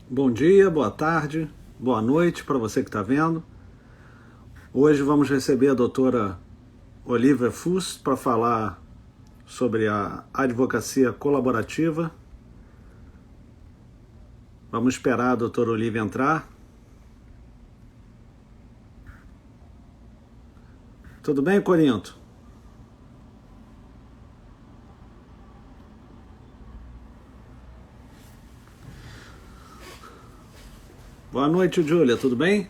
Bom dia, boa tarde, boa noite para você que está vendo. Hoje vamos receber a doutora Olivia Fuss para falar sobre a advocacia colaborativa. Vamos esperar a doutora Olivia entrar. Tudo bem, Corinto? Boa noite, Júlia, tudo bem?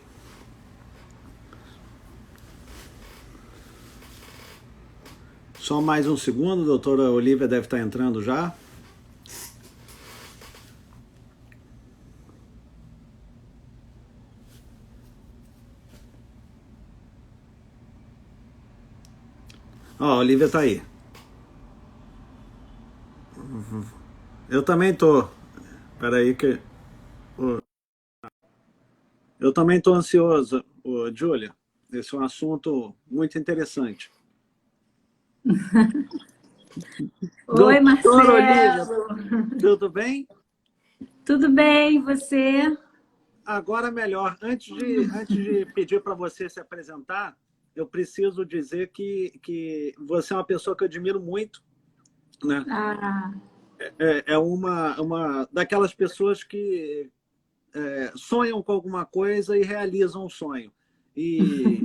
Só mais um segundo, a doutora Olivia deve estar entrando já. Ó, a Olivia está aí. Eu também tô. Espera aí que... Eu também estou ansioso, Júlia. Esse é um assunto muito interessante. Oi, Doutora Olivia, Marcelo. tudo bem? Tudo bem, e você? Agora melhor. Antes de pedir para você se apresentar, eu preciso dizer que você é uma pessoa que eu admiro muito, né? Ah, É uma daquelas pessoas que sonham com alguma coisa e realizam o sonho. E,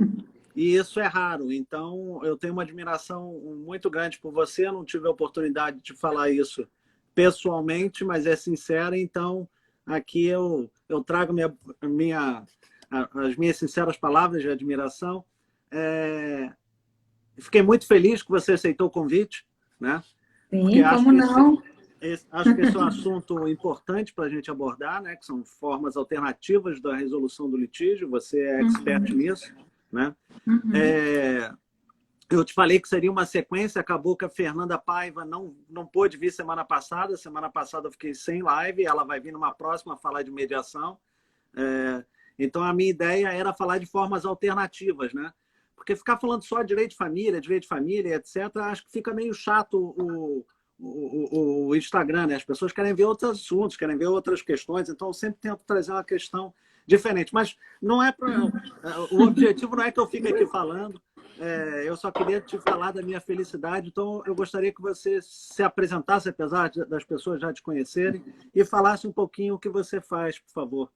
e isso é raro. Então, eu tenho uma admiração muito grande por você. Eu não tive a oportunidade de falar isso pessoalmente, mas é sincera. Então, aqui eu trago as minhas sinceras palavras de admiração. É, Fiquei muito feliz que você aceitou o convite, né? Porque sim, como não? acho que esse é um assunto importante para a gente abordar, né? Que são formas alternativas da resolução do litígio. Você é expert Uhum, nisso, né? uhum. É, eu te falei que seria uma sequência, acabou que a Fernanda Paiva não pôde vir semana passada. Semana passada eu fiquei sem live, ela vai vir numa próxima falar de mediação. É, então a minha ideia era falar de formas alternativas, né? Porque ficar falando só direito de família, etc., acho que fica meio chato o Instagram, né? As pessoas querem ver outros assuntos, querem ver outras questões, então eu sempre tento trazer uma questão diferente. Mas não é para. O objetivo não é que eu fique aqui falando, eu só queria te falar da minha felicidade, então eu gostaria que você se apresentasse, apesar das pessoas já te conhecerem, e falasse um pouquinho o que você faz, por favor.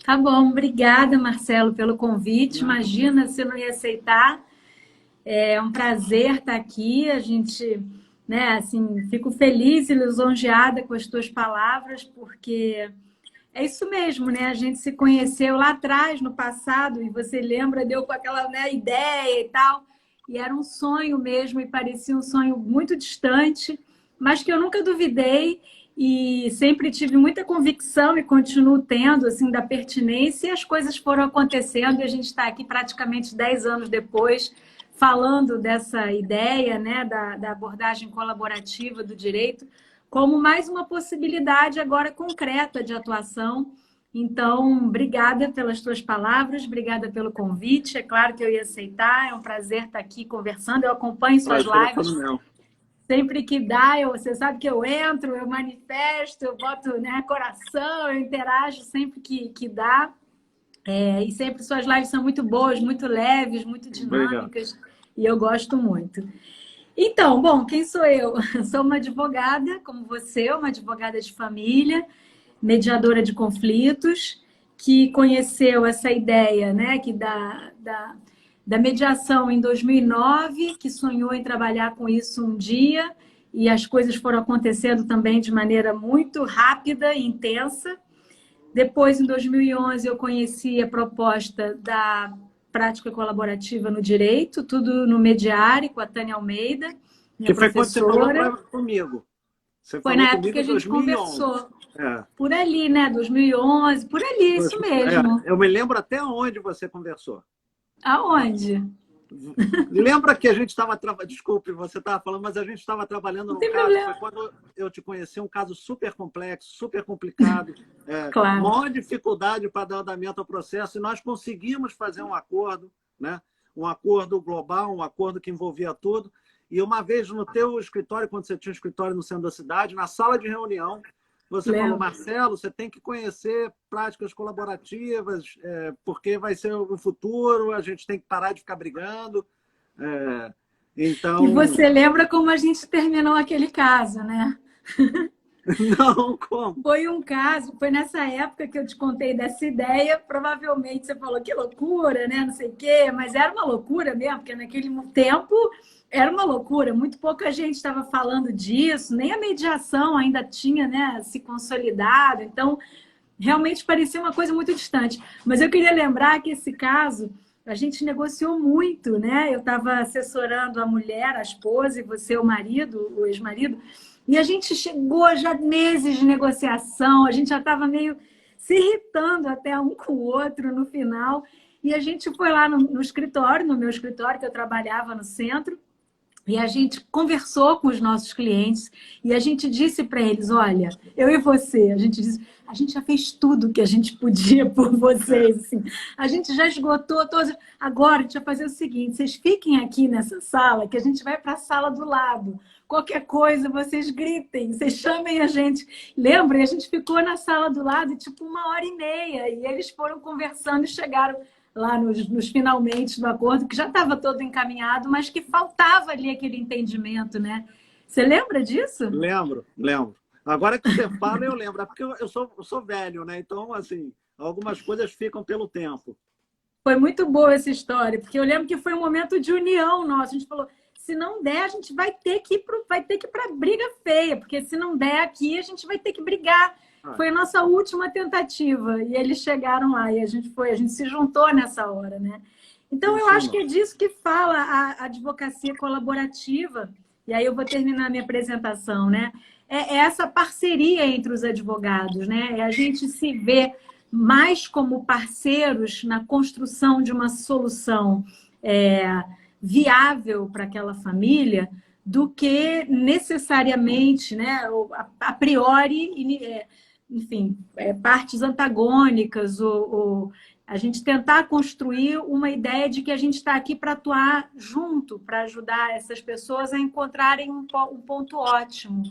Tá bom, obrigada, Marcelo, pelo convite. Nada. Imagina se eu não ia aceitar. É um prazer estar aqui. A gente, né, assim, fico feliz e lisonjeada com as tuas palavras, porque é isso mesmo, né? A gente se conheceu lá atrás, no passado, e você lembra, deu com aquela, né, ideia e tal. E era um sonho mesmo, e parecia um sonho muito distante, mas que eu nunca duvidei e sempre tive muita convicção e continuo tendo, assim, da pertinência. E as coisas foram acontecendo e a gente está aqui praticamente 10 anos depois, falando dessa ideia, né, da abordagem colaborativa do direito, como mais uma possibilidade agora concreta de atuação. Então, obrigada pelas tuas palavras, obrigada pelo convite. É claro que eu ia aceitar, é um prazer estar aqui conversando. Eu acompanho suas Prazer é todo lives meu. sempre que dá. Você sabe que eu entro, eu manifesto, eu boto, né, coração, eu interajo sempre que dá. E sempre suas lives são muito boas, muito leves, muito Obrigado. dinâmicas, e eu gosto muito. Então, bom, quem sou eu? Sou uma advogada, como você, uma advogada de família, mediadora de conflitos, que conheceu essa ideia, né, da mediação em 2009, que sonhou em trabalhar com isso um dia, e as coisas foram acontecendo também de maneira muito rápida e intensa. Depois, em 2011, eu conheci a proposta da prática colaborativa no direito, tudo no Mediare, com a Tânia Almeida, minha Que foi quando você falou professora. comigo. Você Foi falou na época comigo que a em gente 2011. conversou. É. Por ali, né? 2011, por ali, isso mesmo. Eu me lembro até onde você conversou. Aonde? Lembra que a gente estava... Desculpe, você estava falando, mas a gente estava trabalhando Não num tem caso. Foi problema. quando eu te conheci, um caso super complexo, super complicado. Claro. Maior dificuldade para dar andamento ao processo. E nós conseguimos fazer um acordo, né? Um acordo global, um acordo que envolvia tudo. E uma vez no teu escritório, quando você tinha um escritório no centro da cidade, na sala de reunião, você falou, Marcelo, você tem que conhecer práticas colaborativas, porque vai ser o futuro, a gente tem que parar de ficar brigando. Então... E você lembra como a gente terminou aquele caso, né? Não, como? Foi um caso, foi nessa época que eu te contei dessa ideia, provavelmente você falou que loucura, né? Não sei o quê, mas era uma loucura mesmo, porque naquele tempo era uma loucura, muito pouca gente estava falando disso, nem a mediação ainda tinha, né, se consolidado, então realmente parecia uma coisa muito distante. Mas eu queria lembrar que esse caso a gente negociou muito, né? Eu estava assessorando a mulher, a esposa, e você, o marido, o ex-marido, e a gente chegou já meses de negociação, a gente já estava meio se irritando até um com o outro no final, e a gente foi lá no escritório, no meu escritório, que eu trabalhava no centro, e a gente conversou com os nossos clientes e a gente disse para eles, olha, eu e você, a gente disse, a gente já fez tudo que a gente podia por vocês, assim. A gente já esgotou todos. Agora a gente vai fazer o seguinte, vocês fiquem aqui nessa sala, que a gente vai para a sala do lado. Qualquer coisa, vocês gritem, vocês chamem a gente. Lembrem, a gente ficou na sala do lado tipo 1h30 e eles foram conversando e chegaram lá nos finalmente do acordo, que já estava todo encaminhado, mas que faltava ali aquele entendimento, né? Você lembra disso? Lembro. Agora que você fala, eu lembro. É porque eu sou velho, né? Então, assim, algumas coisas ficam pelo tempo. Foi muito boa essa história, porque eu lembro que foi um momento de união nosso. A gente falou, se não der, a gente vai ter que ir para briga feia, porque se não der aqui, a gente vai ter que brigar. Foi a nossa última tentativa e eles chegaram lá e a gente se juntou nessa hora, né? Então, eu acho que é disso que fala a advocacia colaborativa. E aí eu vou terminar minha apresentação, né? É essa parceria entre os advogados, né? É a gente se ver mais como parceiros na construção de uma solução viável para aquela família do que necessariamente, né? A priori, enfim, partes antagônicas, ou a gente tentar construir uma ideia de que a gente está aqui para atuar junto, para ajudar essas pessoas a encontrarem um ponto ótimo,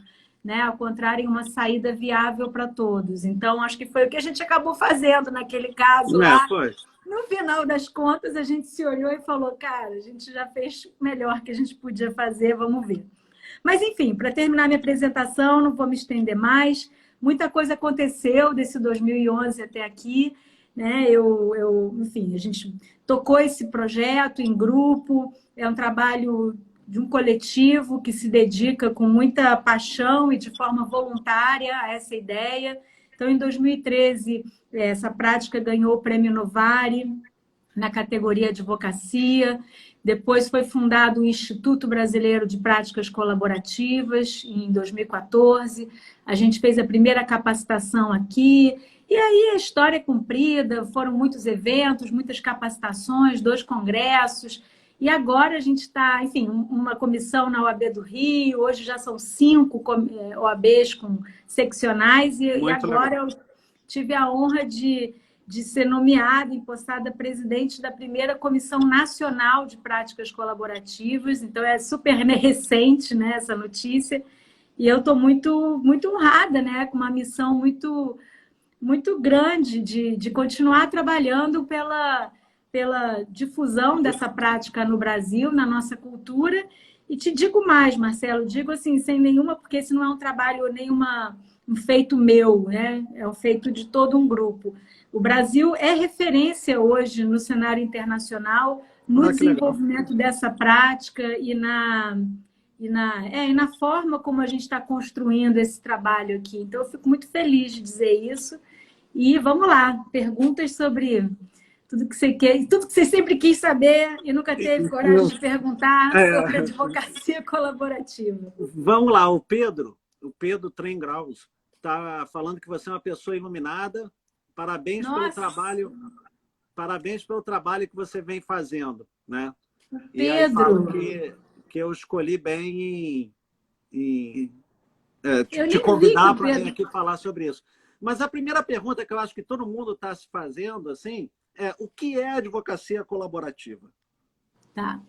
né? A encontrarem uma saída viável para todos. Então, acho que foi o que a gente acabou fazendo naquele caso lá. Foi. No final das contas, a gente se olhou e falou, cara, a gente já fez o melhor que a gente podia fazer, vamos ver. Mas, enfim, para terminar minha apresentação, não vou me estender mais. Muita coisa aconteceu desse 2011 até aqui, né? Enfim, a gente tocou esse projeto em grupo, é um trabalho de um coletivo que se dedica com muita paixão e de forma voluntária a essa ideia. Então, em 2013, essa prática ganhou o Prêmio Novari na categoria Advocacia. Depois foi fundado o Instituto Brasileiro de Práticas Colaborativas, em 2014. A gente fez a primeira capacitação aqui. E aí a história é cumprida, foram muitos eventos, muitas capacitações, 2 congressos. E agora a gente está, enfim, uma comissão na OAB do Rio, hoje já são 5 OABs com seccionais, e agora legal. Eu tive a honra de ser nomeada, empossada presidente da primeira Comissão Nacional de Práticas Colaborativas, então é super recente, né, essa notícia, e eu estou muito, muito honrada, né, com uma missão muito, muito grande de continuar trabalhando pela difusão dessa prática no Brasil, na nossa cultura. E te digo mais, Marcelo, digo assim, sem nenhuma, porque esse não é um trabalho, um feito meu, né? É um feito de todo um grupo. O Brasil é referência hoje no cenário internacional, no desenvolvimento dessa prática e na forma como a gente está construindo esse trabalho aqui. Então, eu fico muito feliz de dizer isso. E vamos lá, perguntas sobre tudo que você quer, tudo que você sempre quis saber e nunca teve coragem de perguntar sobre advocacia colaborativa. Vamos lá, o Pedro Trengraus está falando que você é uma pessoa iluminada. Parabéns pelo trabalho. Parabéns pelo trabalho que você vem fazendo, né? Pedro. E aí falo que eu escolhi bem te convidar para vir aqui falar sobre isso. Mas a primeira pergunta que eu acho que todo mundo está se fazendo assim é: o que é advocacia colaborativa? Tá.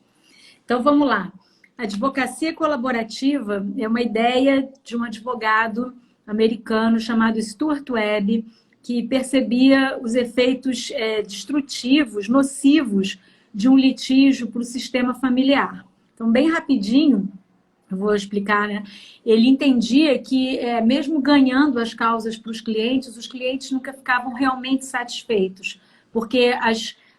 Então vamos lá. A advocacia colaborativa é uma ideia de um advogado americano chamado Stuart Webb, que percebia os efeitos destrutivos, nocivos de um litígio para o sistema familiar. Então, bem rapidinho, eu vou explicar, né? Ele entendia que, mesmo ganhando as causas para os clientes nunca ficavam realmente satisfeitos, porque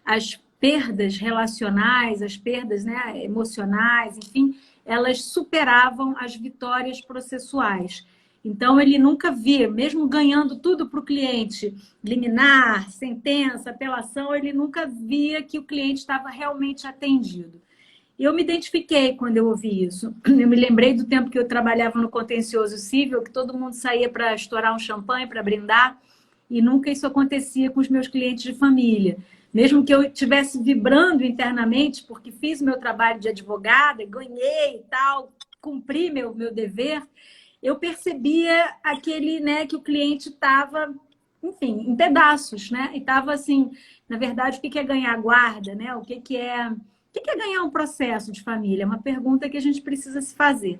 as perdas relacionais, as perdas, né, emocionais, enfim, elas superavam as vitórias processuais. Então, ele nunca via, mesmo ganhando tudo para o cliente, liminar, sentença, apelação, ele nunca via que o cliente estava realmente atendido. Eu me identifiquei quando eu ouvi isso. Eu me lembrei do tempo que eu trabalhava no contencioso civil, que todo mundo saía para estourar um champanhe, para brindar, e nunca isso acontecia com os meus clientes de família. Mesmo que eu estivesse vibrando internamente, porque fiz meu trabalho de advogada, ganhei e tal, cumpri meu dever, eu percebia aquele, né, que o cliente estava, enfim, em pedaços, né? E estava assim, na verdade, o que é ganhar guarda, né? O que é ganhar um processo de família? É uma pergunta que a gente precisa se fazer.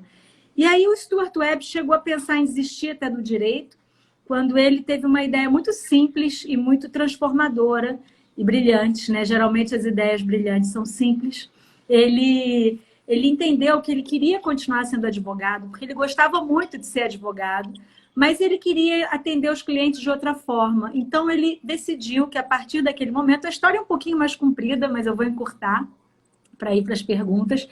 E aí o Stuart Webb chegou a pensar em desistir até do direito, quando ele teve uma ideia muito simples e muito transformadora e brilhante, né? Geralmente as ideias brilhantes são simples. Ele entendeu que ele queria continuar sendo advogado, porque ele gostava muito de ser advogado, mas ele queria atender os clientes de outra forma. Então, ele decidiu que, a partir daquele momento, a história é um pouquinho mais comprida, mas eu vou encurtar para ir para as perguntas.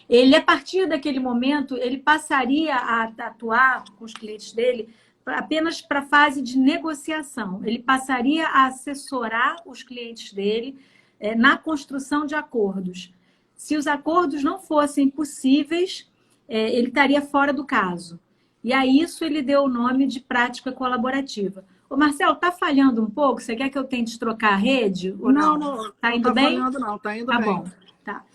Ele, a partir daquele momento, ele passaria a atuar com os clientes dele apenas para a fase de negociação. Ele passaria a assessorar os clientes dele na construção de acordos. Se os acordos não fossem possíveis, ele estaria fora do caso. E a isso ele deu o nome de prática colaborativa. Ô, Marcelo, está falhando um pouco? Você quer que eu tente trocar a rede? Ou não? Está indo bem? Não, está falhando não, está indo bem. Tá bom, tá.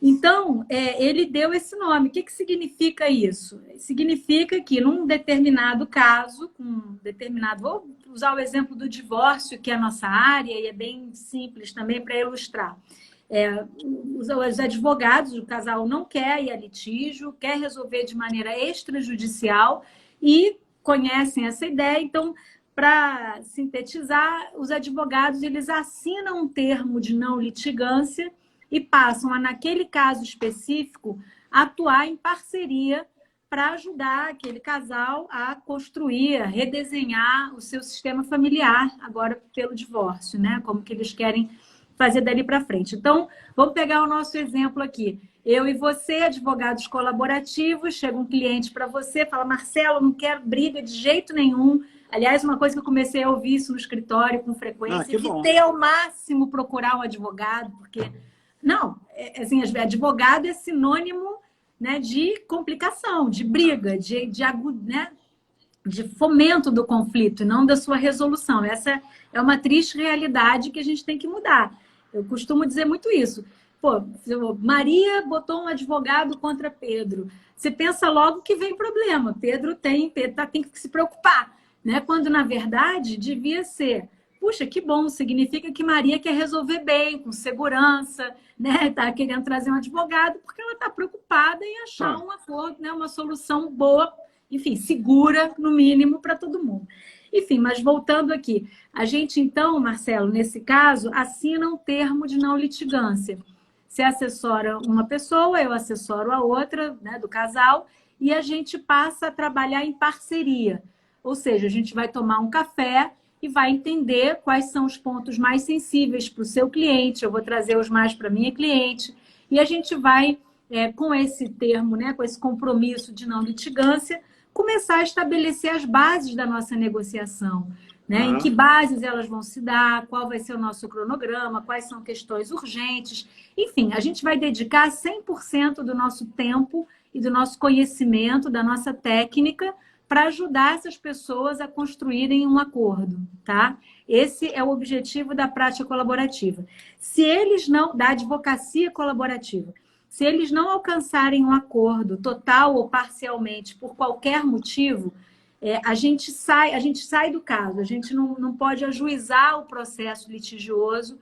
Então, ele deu esse nome. O que significa isso? Significa que, num determinado caso, vou usar o exemplo do divórcio, que é a nossa área, e é bem simples também para ilustrar. Os advogados, o casal não quer ir a litígio, quer resolver de maneira extrajudicial e conhecem essa ideia. Então, para sintetizar, os advogados eles assinam um termo de não litigância e passam a, naquele caso específico, atuar em parceria para ajudar aquele casal a construir, a redesenhar o seu sistema familiar, agora pelo divórcio, né? Como que eles querem fazer dali para frente. Então, vamos pegar o nosso exemplo aqui. Eu e você, advogados colaborativos, chega um cliente para você, fala, Marcelo, não quero briga de jeito nenhum. Aliás, uma coisa que eu comecei a ouvir isso no escritório com frequência, evitei ao máximo procurar um advogado, porque... Não, assim, advogado é sinônimo, né, de complicação, de briga, né, de fomento do conflito, não da sua resolução. Essa é uma triste realidade que a gente tem que mudar. Eu costumo dizer muito isso. Pô, Maria botou um advogado contra Pedro. Você pensa logo que vem problema. Pedro tem que se preocupar, né? Quando, na verdade, devia ser... Puxa, que bom, significa que Maria quer resolver bem, com segurança, né? Está querendo trazer um advogado, porque ela está preocupada em achar um acordo, né? Uma solução boa, enfim, segura, no mínimo, para todo mundo. Enfim, mas voltando aqui, a gente então, Marcelo, nesse caso, assina um termo de não litigância. Você assessora uma pessoa, eu assessoro a outra, né, do casal, e a gente passa a trabalhar em parceria. Ou seja, a gente vai tomar um café e vai entender quais são os pontos mais sensíveis para o seu cliente, eu vou trazer os mais para a minha cliente, e a gente vai, com esse termo, né, com esse compromisso de não litigância, começar a estabelecer as bases da nossa negociação, né? Em que bases elas vão se dar, qual vai ser o nosso cronograma, quais são questões urgentes. Enfim, a gente vai dedicar 100% do nosso tempo e do nosso conhecimento, da nossa técnica, para ajudar essas pessoas a construírem um acordo, tá? Esse é o objetivo da prática colaborativa. Se eles não, da advocacia colaborativa, se eles não alcançarem um acordo total ou parcialmente por qualquer motivo, a gente sai do caso, a gente não pode ajuizar o processo litigioso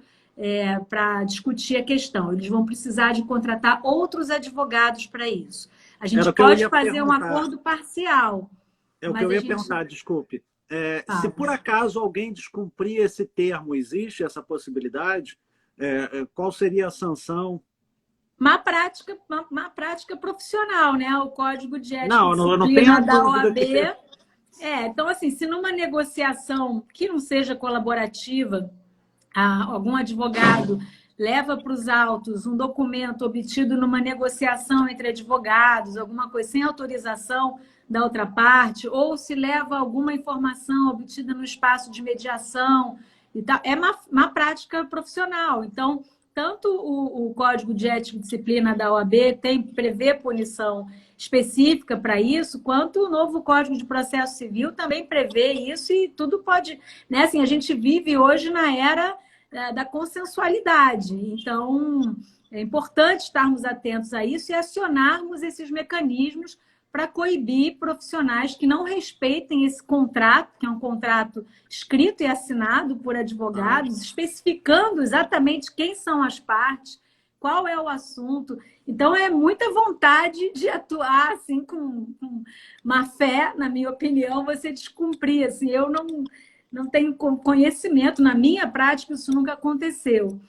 para discutir a questão. Eles vão precisar de contratar outros advogados para isso. A gente pode fazer um acordo parcial, É o que mas eu a ia gente perguntar, desculpe. Se fala. por acaso alguém descumprir esse termo, existe essa possibilidade? Qual seria a sanção? Má prática profissional, né? O Código de Ética e Não tenha Disciplina da dúvida OAB. que tem. Então, assim, se numa negociação que não seja colaborativa, algum advogado leva para os autos um documento obtido numa negociação entre advogados, alguma coisa sem autorização da outra parte, ou se leva alguma informação obtida no espaço de mediação, e tal, é má prática profissional. Então, tanto o Código de Ética e Disciplina da OAB prevê punição específica para isso, quanto o novo Código de Processo Civil também prevê isso, e tudo pode... Né? Assim, a gente vive hoje na era da consensualidade. Então, é importante estarmos atentos a isso e acionarmos esses mecanismos para coibir profissionais que não respeitem esse contrato, que é um contrato escrito e assinado por advogados, especificando exatamente quem são as partes, qual é o assunto. Então, é muita vontade de atuar assim, com má fé, na minha opinião, você descumprir. Assim, eu não tenho conhecimento, na minha prática isso nunca aconteceu.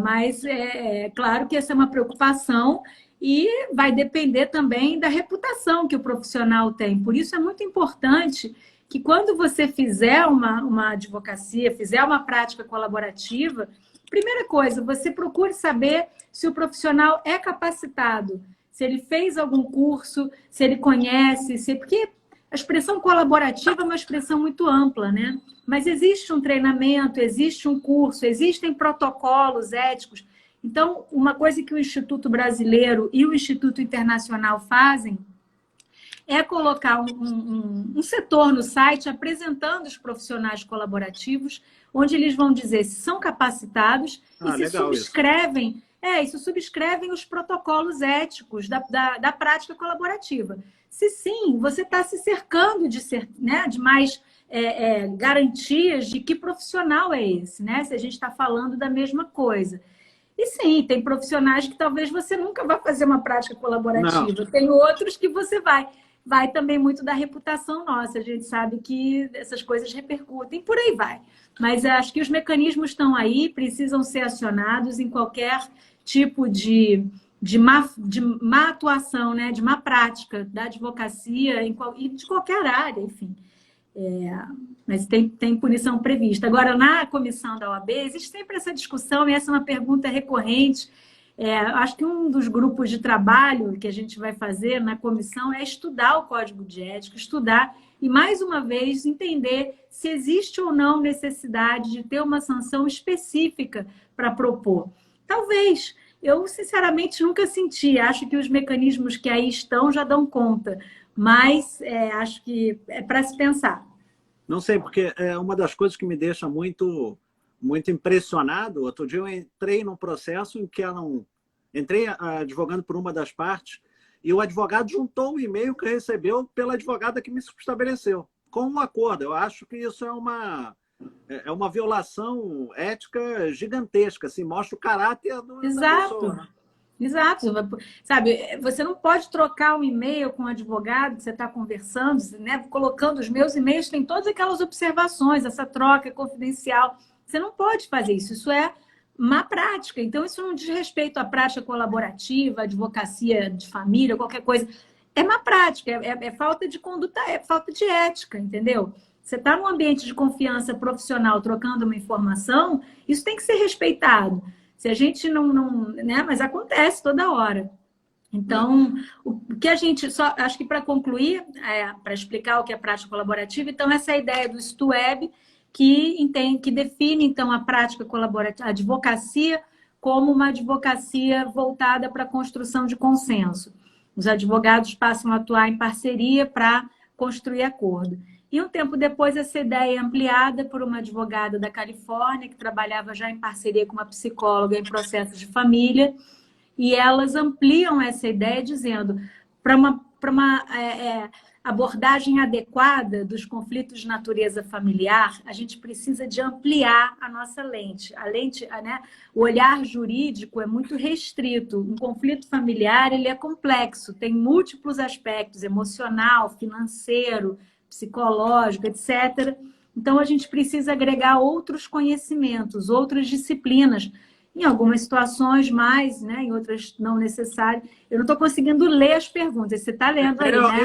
Mas é claro que essa é uma preocupação e vai depender também da reputação que o profissional tem. Por isso é muito importante que quando você fizer uma advocacia, fizer uma prática colaborativa, primeira coisa, você procure saber se o profissional é capacitado, se ele fez algum curso, se ele conhece, porque a expressão colaborativa é uma expressão muito ampla, né? Mas existe um treinamento, existe um curso, existem protocolos éticos. Então, uma coisa que o Instituto Brasileiro e o Instituto Internacional fazem é colocar um setor no site apresentando os profissionais colaborativos, onde eles vão dizer se são capacitados e se subscrevem, isso subscrevem os protocolos éticos da prática colaborativa. Se sim, você está se cercando de mais garantias de que profissional é esse, né? Se a gente está falando da mesma coisa. E sim, tem profissionais que talvez você nunca vá fazer uma prática colaborativa. Não. Tem outros que você vai. Vai também muito da reputação nossa. A gente sabe que essas coisas repercutem, por aí vai. Mas acho que os mecanismos estão aí, precisam ser acionados em qualquer tipo de má atuação, né? De má prática da advocacia e de qualquer área, enfim. Mas tem punição prevista. Agora, na comissão da OAB, existe sempre essa discussão, e essa é uma pergunta recorrente. Acho que um dos grupos de trabalho que a gente vai fazer na comissão é estudar o Código de Ética, estudar e, mais uma vez, entender se existe ou não necessidade de ter uma sanção específica para propor. Talvez. Eu, sinceramente, nunca senti. Acho que os mecanismos que aí estão já dão conta. Mas acho que é para se pensar. Não sei, porque é uma das coisas que me deixa muito impressionado. Outro dia eu entrei num processo em que entrei advogando por uma das partes e o advogado juntou o e-mail que recebeu pela advogada que me estabeleceu, com um acordo. Eu acho que isso é uma violação ética gigantesca, assim, mostra o caráter da pessoa, né? Exato. Sabe, você não pode trocar um e-mail com um advogado que você está conversando, né? Colocando os meus e-mails, tem todas aquelas observações, essa troca é confidencial. Você não pode fazer isso. Isso é má prática. Então, isso não diz respeito à prática colaborativa, advocacia de família, qualquer coisa. É má prática, é falta de conduta, é falta de ética, entendeu? Você está num ambiente de confiança profissional trocando uma informação, isso tem que ser respeitado. Se a gente né? Mas acontece toda hora. Então, o que a gente... acho que para concluir, para explicar o que é prática colaborativa, então essa ideia do STUEB, que define, então, a prática colaborativa, a advocacia, como uma advocacia voltada para a construção de consenso. Os advogados passam a atuar em parceria para construir acordo. E um tempo depois, essa ideia é ampliada por uma advogada da Califórnia, que trabalhava já em parceria com uma psicóloga em processos de família, e elas ampliam essa ideia dizendo, para uma abordagem adequada dos conflitos de natureza familiar, a gente precisa de ampliar a nossa lente. A lente, né, o olhar jurídico é muito restrito. Um conflito familiar ele é complexo, tem múltiplos aspectos, emocional, financeiro, psicológico, etc. Então, a gente precisa agregar outros conhecimentos, outras disciplinas, em algumas situações mais, né? Em outras não necessárias. Eu não estou conseguindo ler as perguntas. Você está lendo aí, né?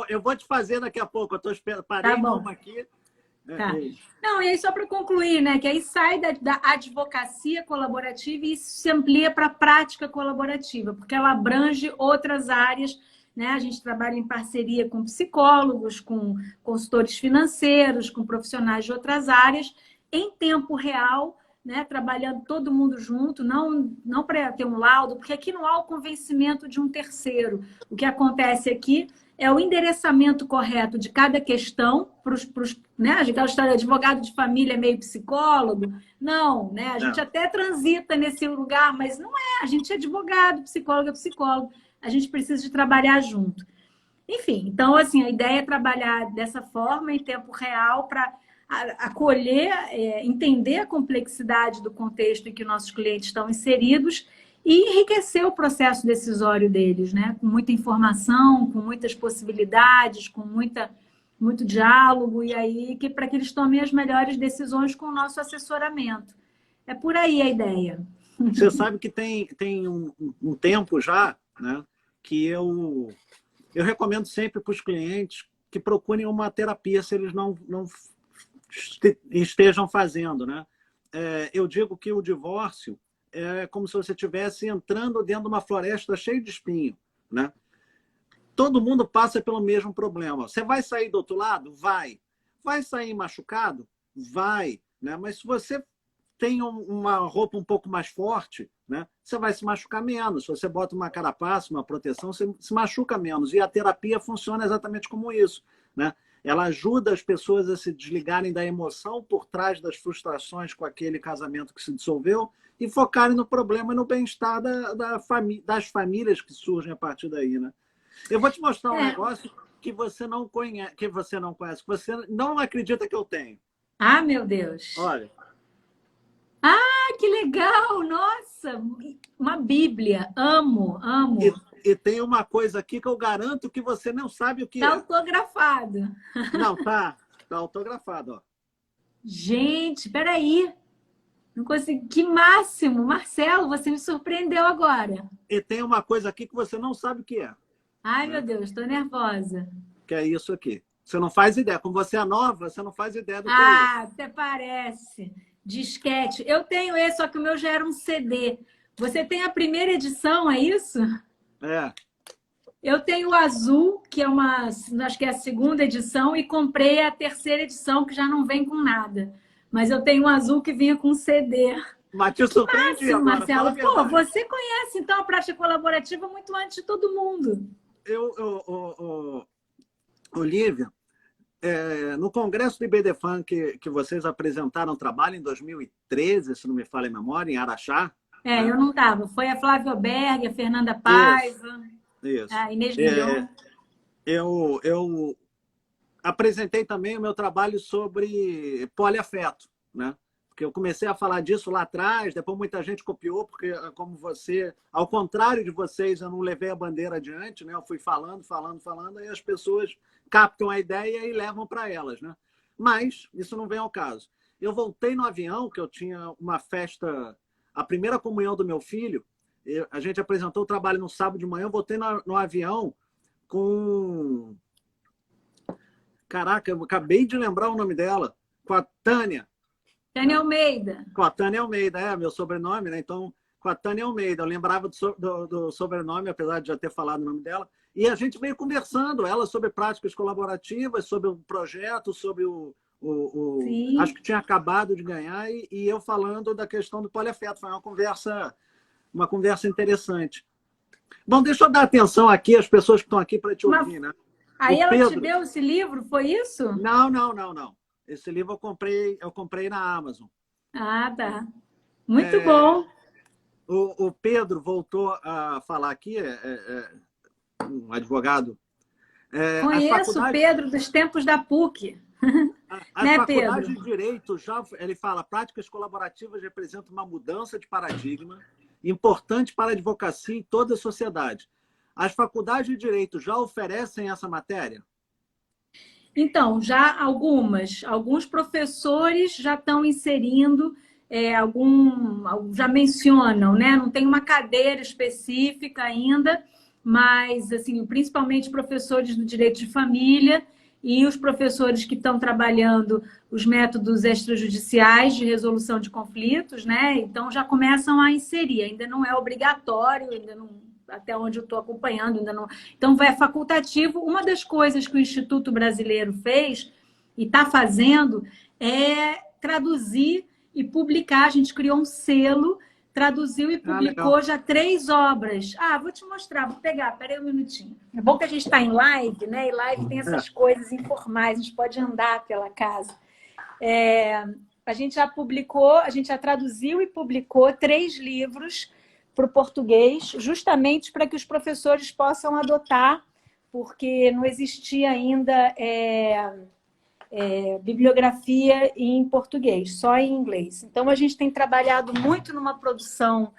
Eu vou te fazer daqui a pouco. Eu tô esperando, parei tá bom. uma aqui. Tá. Não, e aí só para concluir, né? Que aí sai da advocacia colaborativa e isso se amplia para a prática colaborativa, porque ela abrange outras áreas, né? A gente trabalha em parceria com psicólogos, com consultores financeiros, com profissionais de outras áreas, em tempo real, né? Trabalhando todo mundo junto, não para ter um laudo, porque aqui não há o convencimento de um terceiro. O que acontece aqui é o endereçamento correto de cada questão para os, né? Aquela história de advogado de família meio psicólogo. Não, né? A gente até transita nesse lugar, mas não é. A gente é advogado, psicólogo é psicólogo. A gente precisa de trabalhar junto. Enfim, então, assim, a ideia é trabalhar dessa forma, em tempo real, para acolher, entender a complexidade do contexto em que nossos clientes estão inseridos e enriquecer o processo decisório deles, né? Com muita informação, com muitas possibilidades, com muito diálogo, e aí para que eles tomem as melhores decisões com o nosso assessoramento. É por aí a ideia. Você sabe que tem um tempo já, né, que eu recomendo sempre para os clientes que procurem uma terapia se eles não estejam fazendo, né? Eu digo que o divórcio é como se você estivesse entrando dentro de uma floresta cheia de espinho, né? Todo mundo passa pelo mesmo problema. Você vai sair do outro lado? Vai. Vai sair machucado? Vai. Né? Mas se você tem uma roupa um pouco mais forte, né, você vai se machucar menos. Se você bota uma carapaça, uma proteção, você se machuca menos. E a terapia funciona exatamente como isso, né? Ela ajuda as pessoas a se desligarem da emoção por trás das frustrações com aquele casamento que se dissolveu e focarem no problema e no bem-estar das famílias que surgem a partir daí, né? Eu vou te mostrar um negócio que você não conhece, que você não acredita que eu tenho. Ah, meu Deus! Olha. Ah, que legal! Nossa! Uma Bíblia. Amo, amo. E tem uma coisa aqui que eu garanto que você não sabe o que é. Está autografado. Não, tá autografado, ó. Gente, peraí. Não consegui. Que máximo! Marcelo, você me surpreendeu agora. E tem uma coisa aqui que você não sabe o que é. Ai, meu Deus, estou nervosa. Que é isso aqui. Você não faz ideia. Como você é nova, você não faz ideia do que é isso. Ah, até parece. Disquete. Eu tenho esse, só que o meu já era um CD. Você tem a primeira edição, é isso? É. Eu tenho o azul, que é acho que é a segunda edição, e comprei a terceira edição, que já não vem com nada. Mas eu tenho um azul que vinha com CD. Mas te surpreendi agora, Marcelo. Pô, você conhece, então, a prática colaborativa muito antes de todo mundo. Olívia, no congresso do IBDFAN que vocês apresentaram trabalho em 2013, se não me falha a memória, em Araxá. Eu não estava. Foi a Flávia Oberg, a Fernanda Paiva, isso. A Inês Guilhom. Eu apresentei também o meu trabalho sobre poliafeto, né? Porque eu comecei a falar disso lá atrás, depois muita gente copiou, porque como você, ao contrário de vocês, eu não levei a bandeira adiante, né? Eu fui falando, e as pessoas captam a ideia e levam para elas, né? Mas isso não vem ao caso. Eu voltei no avião, que eu tinha uma festa, a primeira comunhão do meu filho, a gente apresentou o trabalho no sábado de manhã, eu voltei no avião com... Caraca, eu acabei de lembrar o nome dela, com a Tânia. Tânia Almeida. Com a Tânia Almeida, meu sobrenome, né? Então, com a Tânia Almeida. Eu lembrava do sobrenome, apesar de já ter falado o nome dela. E a gente veio conversando, ela sobre práticas colaborativas, sobre o projeto, sobre acho que tinha acabado de ganhar, e eu falando da questão do poliafeto. Foi uma conversa interessante. Bom, deixa eu dar atenção aqui às pessoas que estão aqui para te ouvir, né? Aí ela te deu esse livro, foi isso? Não. Esse livro eu comprei na Amazon. Ah, tá. Muito bom. O Pedro voltou a falar aqui, um advogado Conheço o Pedro dos tempos da PUC. As Né, faculdades Pedro? de Direito, ele fala, práticas colaborativas representam uma mudança de paradigma importante para a advocacia em toda a sociedade. As faculdades de Direito já oferecem essa matéria? Então, já alguns professores já estão inserindo, já mencionam, né? Não tem uma cadeira específica ainda, mas, assim, principalmente professores do direito de família e os professores que estão trabalhando os métodos extrajudiciais de resolução de conflitos, né? Então, já começam a inserir. Ainda não é obrigatório, ainda não, até onde eu estou acompanhando, ainda não. Então, é facultativo. Uma das coisas que o Instituto Brasileiro fez e está fazendo é traduzir e publicar. A gente criou um selo, traduziu e publicou já 3 obras. Vou te mostrar, vou pegar, peraí um minutinho. É bom que a gente está em live, né? E live tem essas coisas informais, a gente pode andar pela casa. A gente já publicou, a gente já traduziu e publicou 3 livros para o português, justamente para que os professores possam adotar, porque não existia ainda bibliografia em português, só em inglês. Então, a gente tem trabalhado muito numa produção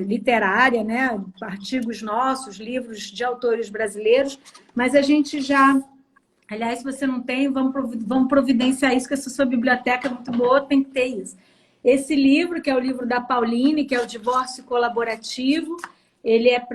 literária, né? Artigos nossos, livros de autores brasileiros, mas a gente já... Aliás, se você não tem, vamos providenciar isso, que essa sua biblioteca é muito boa, tem que ter isso. Esse livro, que é o livro da Pauline, que é o Divórcio Colaborativo, ele é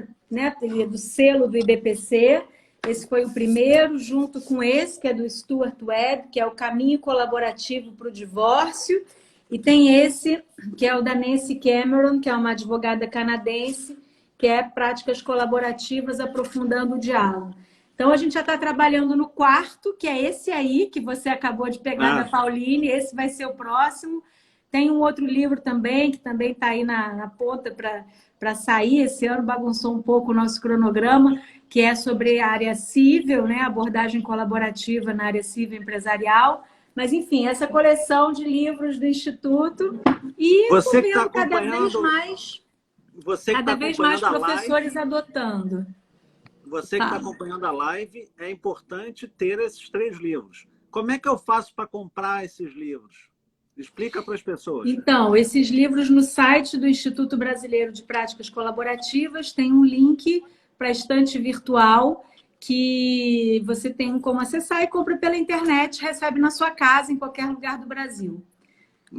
do selo do IBPC. Esse foi o primeiro, junto com esse, que é do Stuart Webb, que é o Caminho Colaborativo para o Divórcio. E tem esse, que é o da Nancy Cameron, que é uma advogada canadense, que é Práticas Colaborativas Aprofundando o Diálogo. Então, a gente já está trabalhando no 4º, que é esse aí, que você acabou de pegar da Pauline. Esse vai ser o próximo. Tem um outro livro também, que também está aí na ponta para sair. Esse ano bagunçou um pouco o nosso cronograma, que é sobre a área civil, né? Abordagem colaborativa na área civil empresarial. Mas, enfim, essa coleção de livros do Instituto. E você vendo cada vez mais professores adotando. Você que está acompanhando a live, é importante ter esses 3 livros. Como é que eu faço para comprar esses livros? Explica para as pessoas. Então, esses livros no site do Instituto Brasileiro de Práticas Colaborativas tem um link para a estante virtual que você tem como acessar e compra pela internet, recebe na sua casa, em qualquer lugar do Brasil.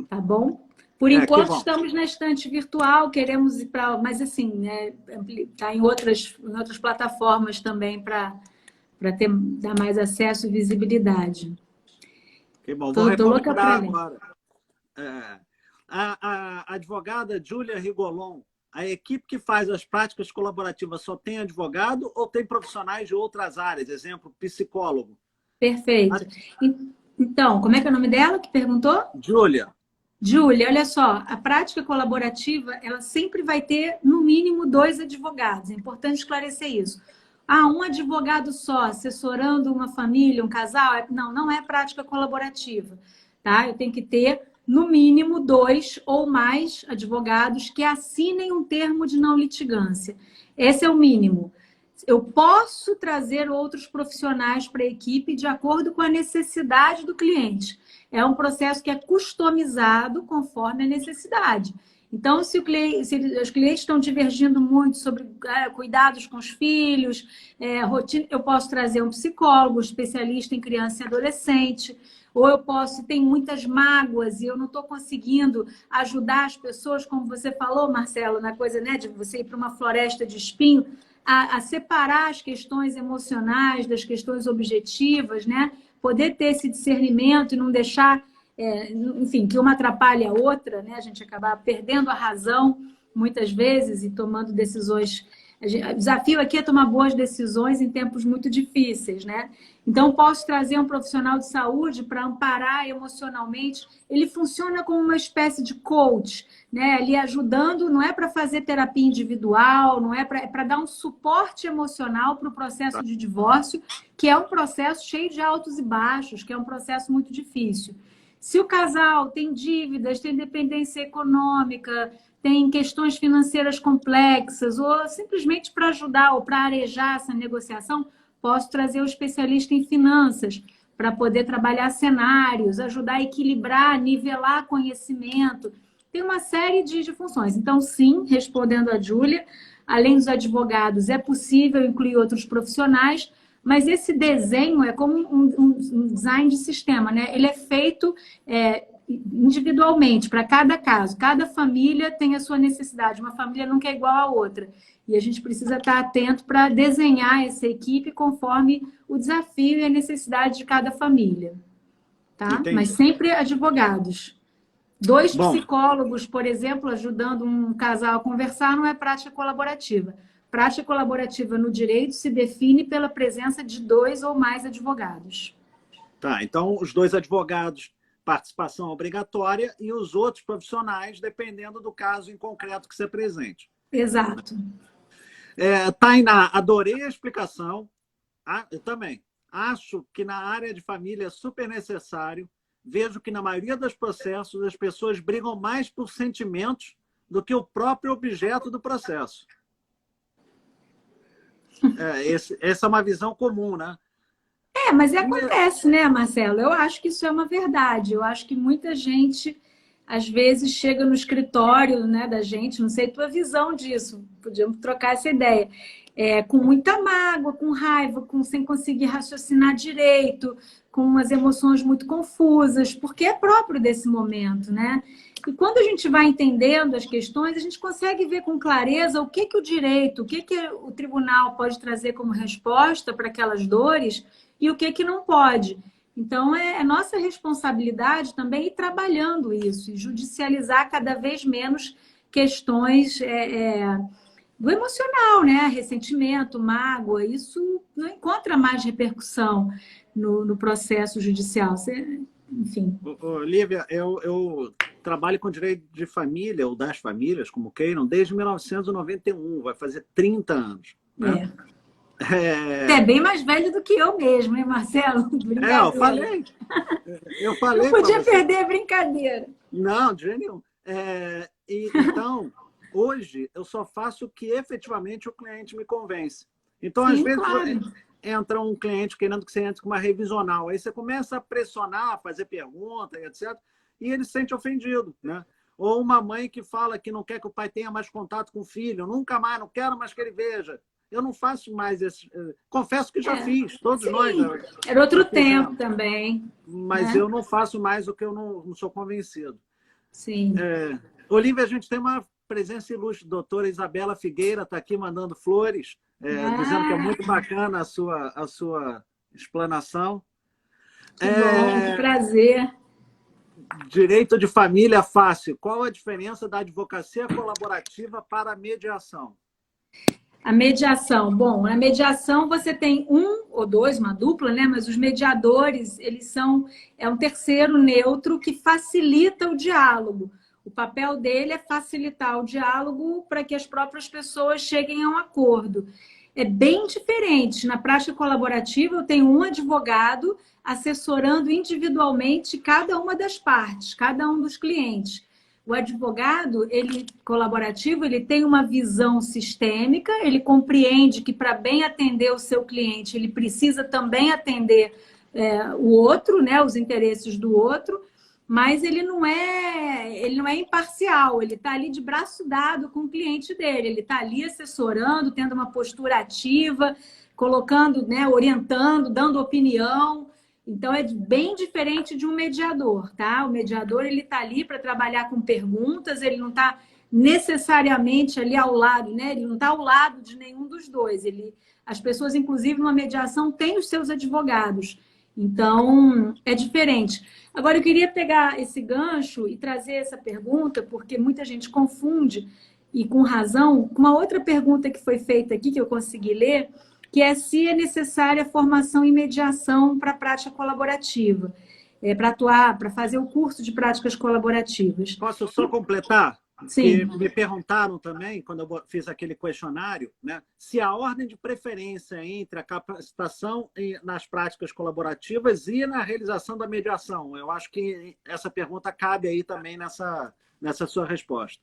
Tá bom? Por enquanto, estamos na estante virtual, queremos ir para... Mas, assim, né, tá em outras plataformas também para dar mais acesso e visibilidade. Que bom. Vou recomendar agora. A advogada Júlia Rigolon, a equipe que faz as práticas colaborativas só tem advogado ou tem profissionais de outras áreas? Exemplo, psicólogo. Perfeito. Então, como é que é o nome dela que perguntou? Júlia. Júlia, olha só, a prática colaborativa, ela sempre vai ter, no mínimo, 2 advogados. É importante esclarecer isso. Um advogado só, assessorando uma família, um casal? Não é prática colaborativa. Tá? Eu tenho que ter, no mínimo, 2 ou mais advogados que assinem um termo de não litigância. Esse é o mínimo. Eu posso trazer outros profissionais para a equipe de acordo com a necessidade do cliente. É um processo que é customizado conforme a necessidade. Então, se os clientes estão divergindo muito sobre cuidados com os filhos, rotina, eu posso trazer um psicólogo, um especialista em criança e adolescente, ou tem muitas mágoas e eu não estou conseguindo ajudar as pessoas, como você falou, Marcelo, na coisa, né, de você ir para uma floresta de espinho, a separar as questões emocionais das questões objetivas, né? Poder ter esse discernimento e não deixar, enfim, que uma atrapalhe a outra, né? A gente acabar perdendo a razão muitas vezes e tomando decisões. O desafio aqui é tomar boas decisões em tempos muito difíceis, né? Então, posso trazer um profissional de saúde para amparar emocionalmente. Ele funciona como uma espécie de coach, né? Ali ajudando, não é para fazer terapia individual, não é para dar um suporte emocional para o processo de divórcio, que é um processo cheio de altos e baixos, que é um processo muito difícil. Se o casal tem dívidas, tem dependência econômica, tem questões financeiras complexas, ou simplesmente para ajudar ou para arejar essa negociação, posso trazer o especialista em finanças para poder trabalhar cenários, ajudar a equilibrar, nivelar conhecimento. Tem uma série de funções. Então, sim, respondendo a Júlia, além dos advogados, é possível incluir outros profissionais, mas esse desenho é como um design de sistema, né? Ele é feito individualmente, para cada caso. Cada família tem a sua necessidade. Uma família nunca é igual à outra. E a gente precisa estar atento para desenhar essa equipe conforme o desafio e a necessidade de cada família. Tá? Entendi. Mas sempre advogados. Dois Bom, psicólogos, por exemplo, ajudando um casal a conversar, não é prática colaborativa. Prática colaborativa no direito se define pela presença de 2 ou mais advogados. tá. Então, os 2 advogados, participação obrigatória, e os outros profissionais, dependendo do caso em concreto que se apresente. Exato. Tainá, adorei a explicação. Eu também. Acho que na área de família é super necessário. Vejo que na maioria dos processos as pessoas brigam mais por sentimentos do que o próprio objeto do processo. Essa é uma visão comum, né? Mas acontece, né, Marcelo? Eu acho que isso é uma verdade. Eu acho que muita gente, às vezes, chega no escritório, né, da gente, não sei a tua visão disso, podíamos trocar essa ideia, com muita mágoa, com raiva, sem conseguir raciocinar direito, com umas emoções muito confusas, porque é próprio desse momento, né? E quando a gente vai entendendo as questões, a gente consegue ver com clareza o que o direito, o que o tribunal pode trazer como resposta para aquelas dores e o que não pode. Então, é nossa responsabilidade também ir trabalhando isso e judicializar cada vez menos questões do emocional, né? Ressentimento, mágoa, isso não encontra mais repercussão no processo judicial. Enfim. Lívia, eu trabalho com direito de família, ou das famílias, como queiram, desde 1991, vai fazer 30 anos. Né? Você é bem mais velho do que eu mesmo, hein, Marcelo? Eu falei. Eu falei. Não podia perder a brincadeira. Não, de jeito nenhum. Então, hoje, eu só faço o que efetivamente o cliente me convence. Então, Sim, às vezes, claro. entra um cliente querendo que você entre com uma revisional. Aí você começa a pressionar, fazer pergunta, etc. E ele se sente ofendido, né? Ou uma mãe que fala que não quer que o pai tenha mais contato com o filho. Nunca mais, não quero mais que ele veja. Eu não faço mais esse... Confesso que já fiz, todos nós. Era outro tempo também. Mas eu não faço mais o que eu não sou convencido. Sim. Olívia, a gente tem uma presença ilustre. Doutora Isabela Figueira está aqui mandando flores, dizendo que é muito bacana a sua explanação. Que bom, que prazer. Direito de família fácil. Qual a diferença da advocacia colaborativa para a mediação? A mediação. Bom, na mediação você tem um ou dois, uma dupla, né? Mas os mediadores, eles é um terceiro neutro que facilita o diálogo. O papel dele é facilitar o diálogo para que as próprias pessoas cheguem a um acordo. É bem diferente. Na prática colaborativa, eu tenho um advogado assessorando individualmente cada uma das partes, cada um dos clientes. O advogado, colaborativo, ele tem uma visão sistêmica, ele compreende que para bem atender o seu cliente, ele precisa também atender o outro, né, os interesses do outro, mas ele não é imparcial, ele está ali de braço dado com o cliente dele, ele está ali assessorando, tendo uma postura ativa, colocando, né, orientando, dando opinião. Então, é bem diferente de um mediador, tá? O mediador, ele está ali para trabalhar com perguntas, ele não está necessariamente ali ao lado, né? Ele não está ao lado de nenhum dos dois. As pessoas, inclusive, numa mediação, têm os seus advogados. Então, é diferente. Agora, eu queria pegar esse gancho e trazer essa pergunta, porque muita gente confunde, e com razão, com uma outra pergunta que foi feita aqui, que eu consegui ler, que é se é necessária formação em mediação para a prática colaborativa, para atuar, para fazer o curso de práticas colaborativas. Posso só completar? Sim. Me perguntaram também, quando eu fiz aquele questionário, né, se a ordem de preferência entre a capacitação nas práticas colaborativas e na realização da mediação. Eu acho que essa pergunta cabe aí também nessa sua resposta.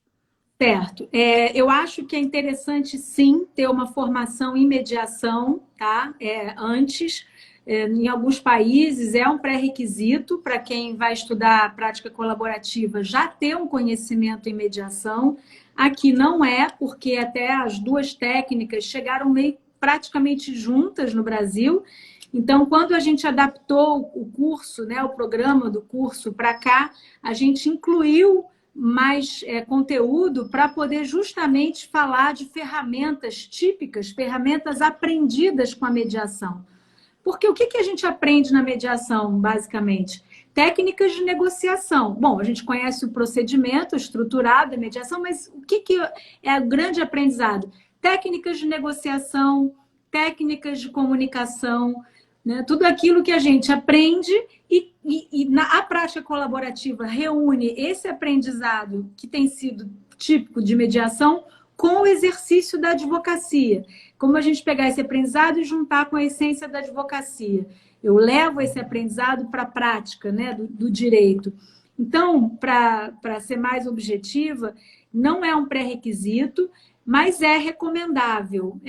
Certo. Eu acho que é interessante, sim, ter uma formação em mediação, tá? Antes, em alguns países, é um pré-requisito para quem vai estudar prática colaborativa já ter um conhecimento em mediação. Aqui não é, porque até as duas técnicas chegaram meio praticamente juntas no Brasil. Então, quando a gente adaptou o curso, né, o programa do curso para cá, a gente incluiu mais conteúdo para poder justamente falar de ferramentas típicas, ferramentas aprendidas com a mediação. Porque o que a gente aprende na mediação, basicamente? Técnicas de negociação. Bom, a gente conhece o procedimento estruturado da mediação, mas o que é o grande aprendizado? Técnicas de negociação, técnicas de comunicação, né? Tudo aquilo que a gente aprende a prática colaborativa reúne esse aprendizado que tem sido típico de mediação com o exercício da advocacia. Como a gente pegar esse aprendizado e juntar com a essência da advocacia. Eu levo esse aprendizado para a prática, né, do direito. Então, para ser mais objetiva, não é um pré-requisito, mas é recomendável,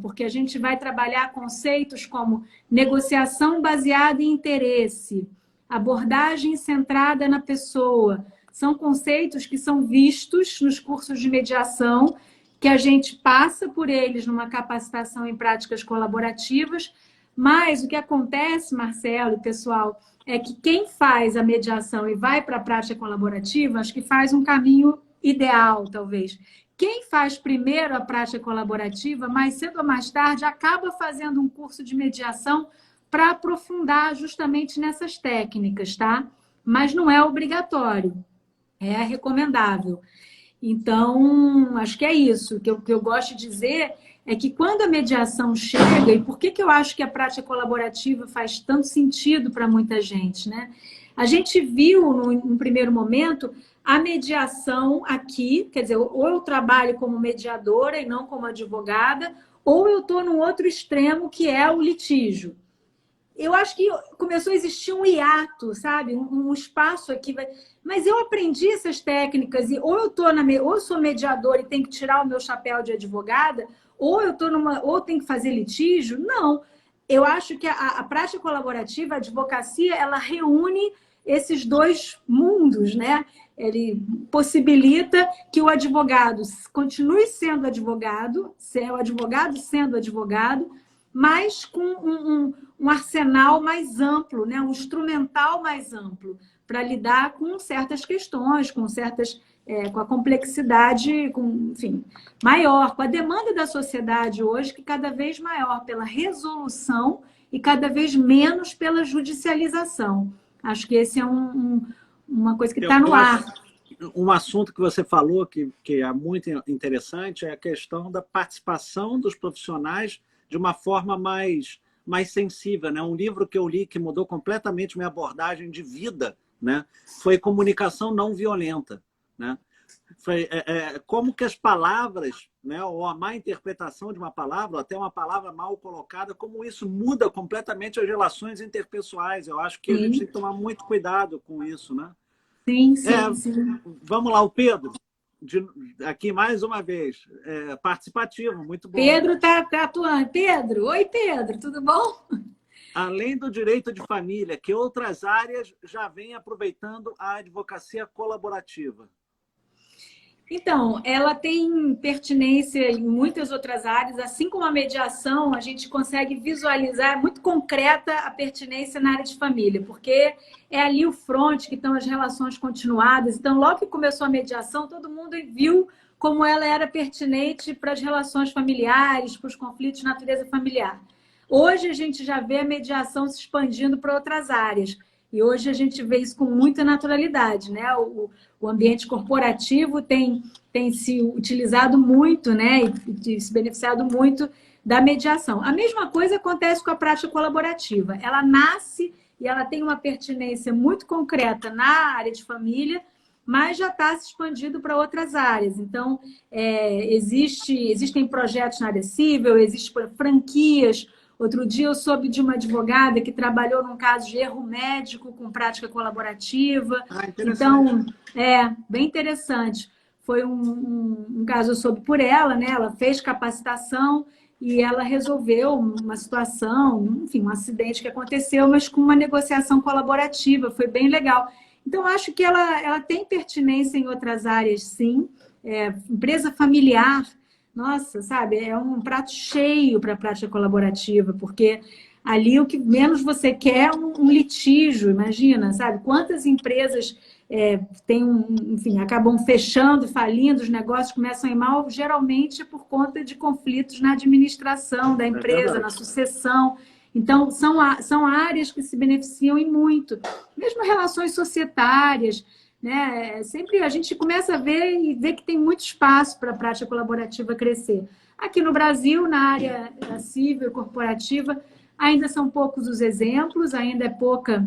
porque a gente vai trabalhar conceitos como negociação baseada em interesse, abordagem centrada na pessoa. São conceitos que são vistos nos cursos de mediação, que a gente passa por eles numa capacitação em práticas colaborativas, mas o que acontece, Marcelo e pessoal, é que quem faz a mediação e vai para a prática colaborativa, acho que faz um caminho ideal, talvez. Quem faz primeiro a prática colaborativa, mais cedo ou mais tarde, acaba fazendo um curso de mediação para aprofundar justamente nessas técnicas, tá? Mas não é obrigatório, é recomendável. Então, acho que é isso. O que eu gosto de dizer é que quando a mediação chega, e por que eu acho que a prática colaborativa faz tanto sentido para muita gente, né? A gente viu, num primeiro momento, a mediação aqui, quer dizer, ou eu trabalho como mediadora e não como advogada, ou eu estou num outro extremo, que é o litígio. Eu acho que começou a existir um hiato, sabe? Um espaço aqui. Mas eu aprendi essas técnicas e ou eu sou mediadora e tenho que tirar o meu chapéu de advogada, ou ou tenho que fazer litígio. Não. Eu acho que a prática colaborativa, a advocacia, ela reúne esses dois mundos, né? Ele possibilita que o advogado continue sendo advogado, o advogado sendo advogado, mas com um arsenal mais amplo, né? Um instrumental mais amplo, para lidar com certas questões, com a complexidade, enfim, maior, com a demanda da sociedade hoje, que cada vez maior pela resolução e cada vez menos pela judicialização. Acho que esse é uma coisa que está no ar. Um assunto que você falou que é muito interessante é a questão da participação dos profissionais de uma forma mais sensível, né? Um livro que eu li que mudou completamente minha abordagem de vida, né? Foi Comunicação Não Violenta, né? Foi como que as palavras, né, ou a má interpretação de uma palavra, ou até uma palavra mal colocada, como isso muda completamente as relações interpessoais. Eu acho que a gente tem que tomar muito cuidado com isso, né? Sim. Sim. Vamos lá, o Pedro, aqui mais uma vez, participativo, muito bom. Pedro está atuando. Pedro, oi Pedro, tudo bom? Além do direito de família, que outras áreas já vêm aproveitando a advocacia colaborativa? Então, ela tem pertinência em muitas outras áreas, assim como a mediação, a gente consegue visualizar muito concreta a pertinência na área de família, porque é ali o fronte que estão as relações continuadas. Então, logo que começou a mediação, todo mundo viu como ela era pertinente para as relações familiares, para os conflitos de natureza familiar. Hoje a gente já vê a mediação se expandindo para outras áreas. E hoje a gente vê isso com muita naturalidade, né? O ambiente corporativo tem se utilizado muito, né? E se beneficiado muito da mediação. A mesma coisa acontece com a prática colaborativa. Ela nasce e ela tem uma pertinência muito concreta na área de família, mas já está se expandindo para outras áreas. Então, existem projetos na área civil, existem franquias. Outro dia eu soube de uma advogada que trabalhou num caso de erro médico com prática colaborativa. Então, bem interessante. foi um caso, eu soube por ela, né? Ela fez capacitação e ela resolveu uma situação, enfim, um acidente que aconteceu, mas com uma negociação colaborativa, foi bem legal. Então, acho que ela tem pertinência em outras áreas, sim. Empresa familiar, nossa, sabe, é um prato cheio para a prática colaborativa, porque ali o que menos você quer é um litígio, imagina, sabe? Quantas empresas enfim, acabam fechando, falindo, os negócios começam a ir mal, geralmente por conta de conflitos na administração da empresa, na sucessão. Então, são áreas que se beneficiam e muito. Mesmo relações societárias, né? Sempre a gente começa a ver e ver que tem muito espaço para a prática colaborativa crescer. Aqui no Brasil, na área civil, corporativa, ainda são poucos os exemplos, ainda é pouca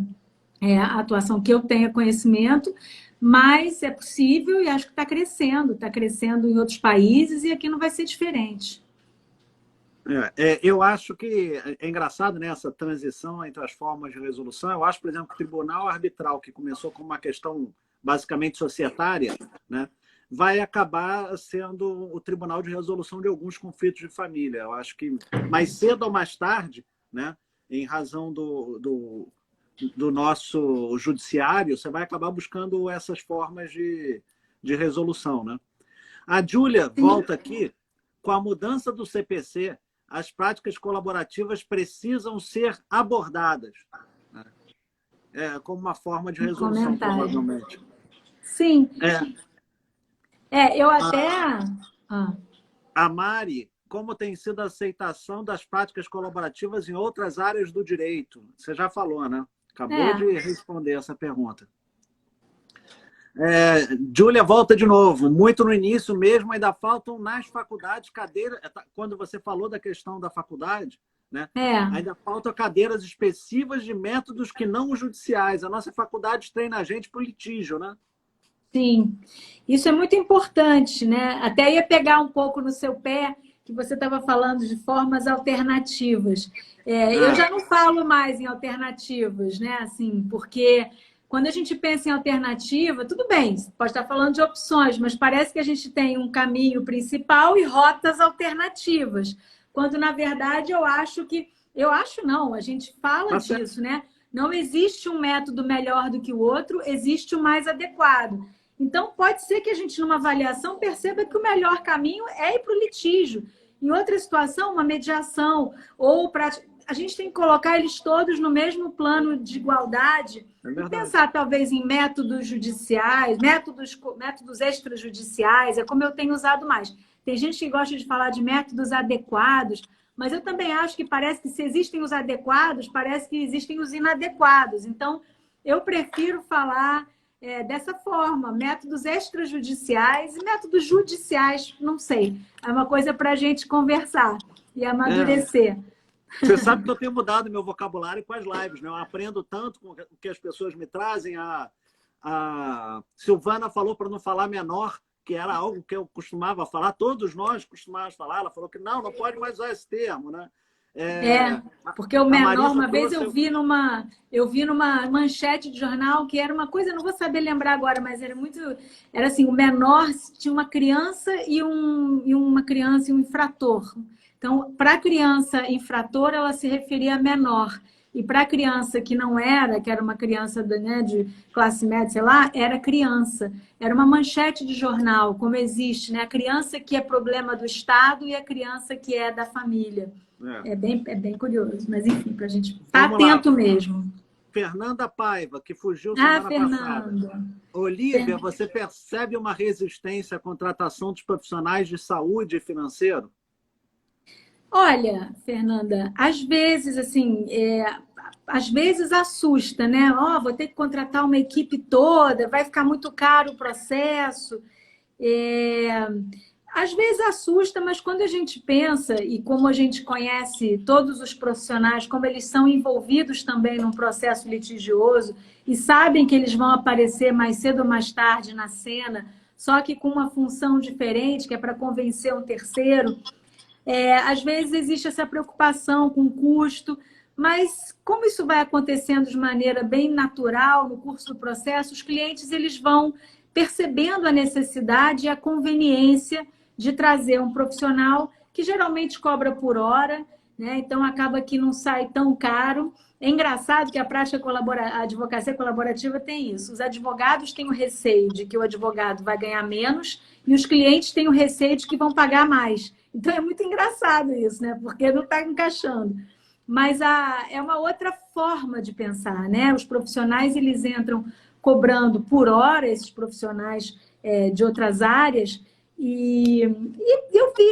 a atuação que eu tenha conhecimento, mas é possível e acho que está crescendo em outros países e aqui não vai ser diferente. Eu acho que é engraçado, né, essa transição entre as formas de resolução. Eu acho, por exemplo, que o tribunal arbitral, que começou com uma questão basicamente societária, né, vai acabar sendo o tribunal de resolução de alguns conflitos de família. Eu acho que mais cedo ou mais tarde, né, em razão do nosso judiciário, você vai acabar buscando essas formas de resolução, né? A Júlia volta aqui. Com a mudança do CPC, as práticas colaborativas precisam ser abordadas, né? Como uma forma de resolução, provavelmente. Sim. Eu até... A Mari, como tem sido a aceitação das práticas colaborativas em outras áreas do direito? Você já falou, né? Acabou de responder essa pergunta. Júlia volta de novo. Muito no início mesmo, ainda faltam nas faculdades cadeiras. Quando você falou da questão da faculdade, né? Ainda faltam cadeiras específicas de métodos que não os judiciais. A nossa faculdade treina a gente para o litígio, né? Sim, isso é muito importante, né? Até ia pegar um pouco no seu pé, que você estava falando de formas alternativas. Eu já não falo mais em alternativas, né? Assim, porque quando a gente pensa em alternativa, tudo bem, pode estar falando de opções, mas parece que a gente tem um caminho principal e rotas alternativas. Quando, na verdade, eu acho não, a gente fala disso, né? Não existe um método melhor do que o outro, existe o mais adequado. Então, pode ser que a gente, numa avaliação, perceba que o melhor caminho é ir para o litígio. Em outra situação, uma mediação, ou a gente tem que colocar eles todos no mesmo plano de igualdade e pensar, talvez, em métodos judiciais, métodos extrajudiciais, é como eu tenho usado mais. Tem gente que gosta de falar de métodos adequados, mas eu também acho que parece que se existem os adequados, parece que existem os inadequados. Então, eu prefiro falar dessa forma, métodos extrajudiciais e métodos judiciais, não sei. É uma coisa para a gente conversar e amadurecer. Você sabe que eu tenho mudado meu vocabulário com as lives, né? Eu aprendo tanto com o que as pessoas me trazem. A Silvana falou para não falar menor, que era algo que eu costumava falar, todos nós costumávamos falar. Ela falou que não pode mais usar esse termo, né? Porque o menor, uma vez eu vi numa manchete de jornal que era uma coisa, não vou saber lembrar agora, mas era assim, o menor tinha uma criança e uma criança e um infrator. Então, para a criança infratora, ela se referia a menor. E para a criança que não era, que era uma criança de classe média, sei lá, era criança. Era uma manchete de jornal, como existe, né? A criança que é problema do Estado e a criança que é da família. É bem curioso, mas enfim, para a gente estar atento mesmo. Fernanda Paiva, que fugiu semana passada. Olívia, você percebe uma resistência à contratação dos profissionais de saúde e financeiro? Olha, Fernanda, às vezes, assim, às vezes assusta, né? Vou ter que contratar uma equipe toda, vai ficar muito caro o processo. Às vezes assusta, mas quando a gente pensa, e como a gente conhece todos os profissionais, como eles são envolvidos também num processo litigioso e sabem que eles vão aparecer mais cedo ou mais tarde na cena, só que com uma função diferente, que é para convencer um terceiro, às vezes existe essa preocupação com o custo, mas como isso vai acontecendo de maneira bem natural no curso do processo, os clientes eles vão percebendo a necessidade e a conveniência de trazer um profissional que geralmente cobra por hora, né? Então acaba que não sai tão caro. É engraçado que a a advocacia colaborativa tem isso. Os advogados têm o receio de que o advogado vai ganhar menos e os clientes têm o receio de que vão pagar mais. Então é muito engraçado isso, né? Porque não está encaixando. Mas é uma outra forma de pensar, né? Os profissionais, eles entram cobrando por hora, esses profissionais de outras áreas, e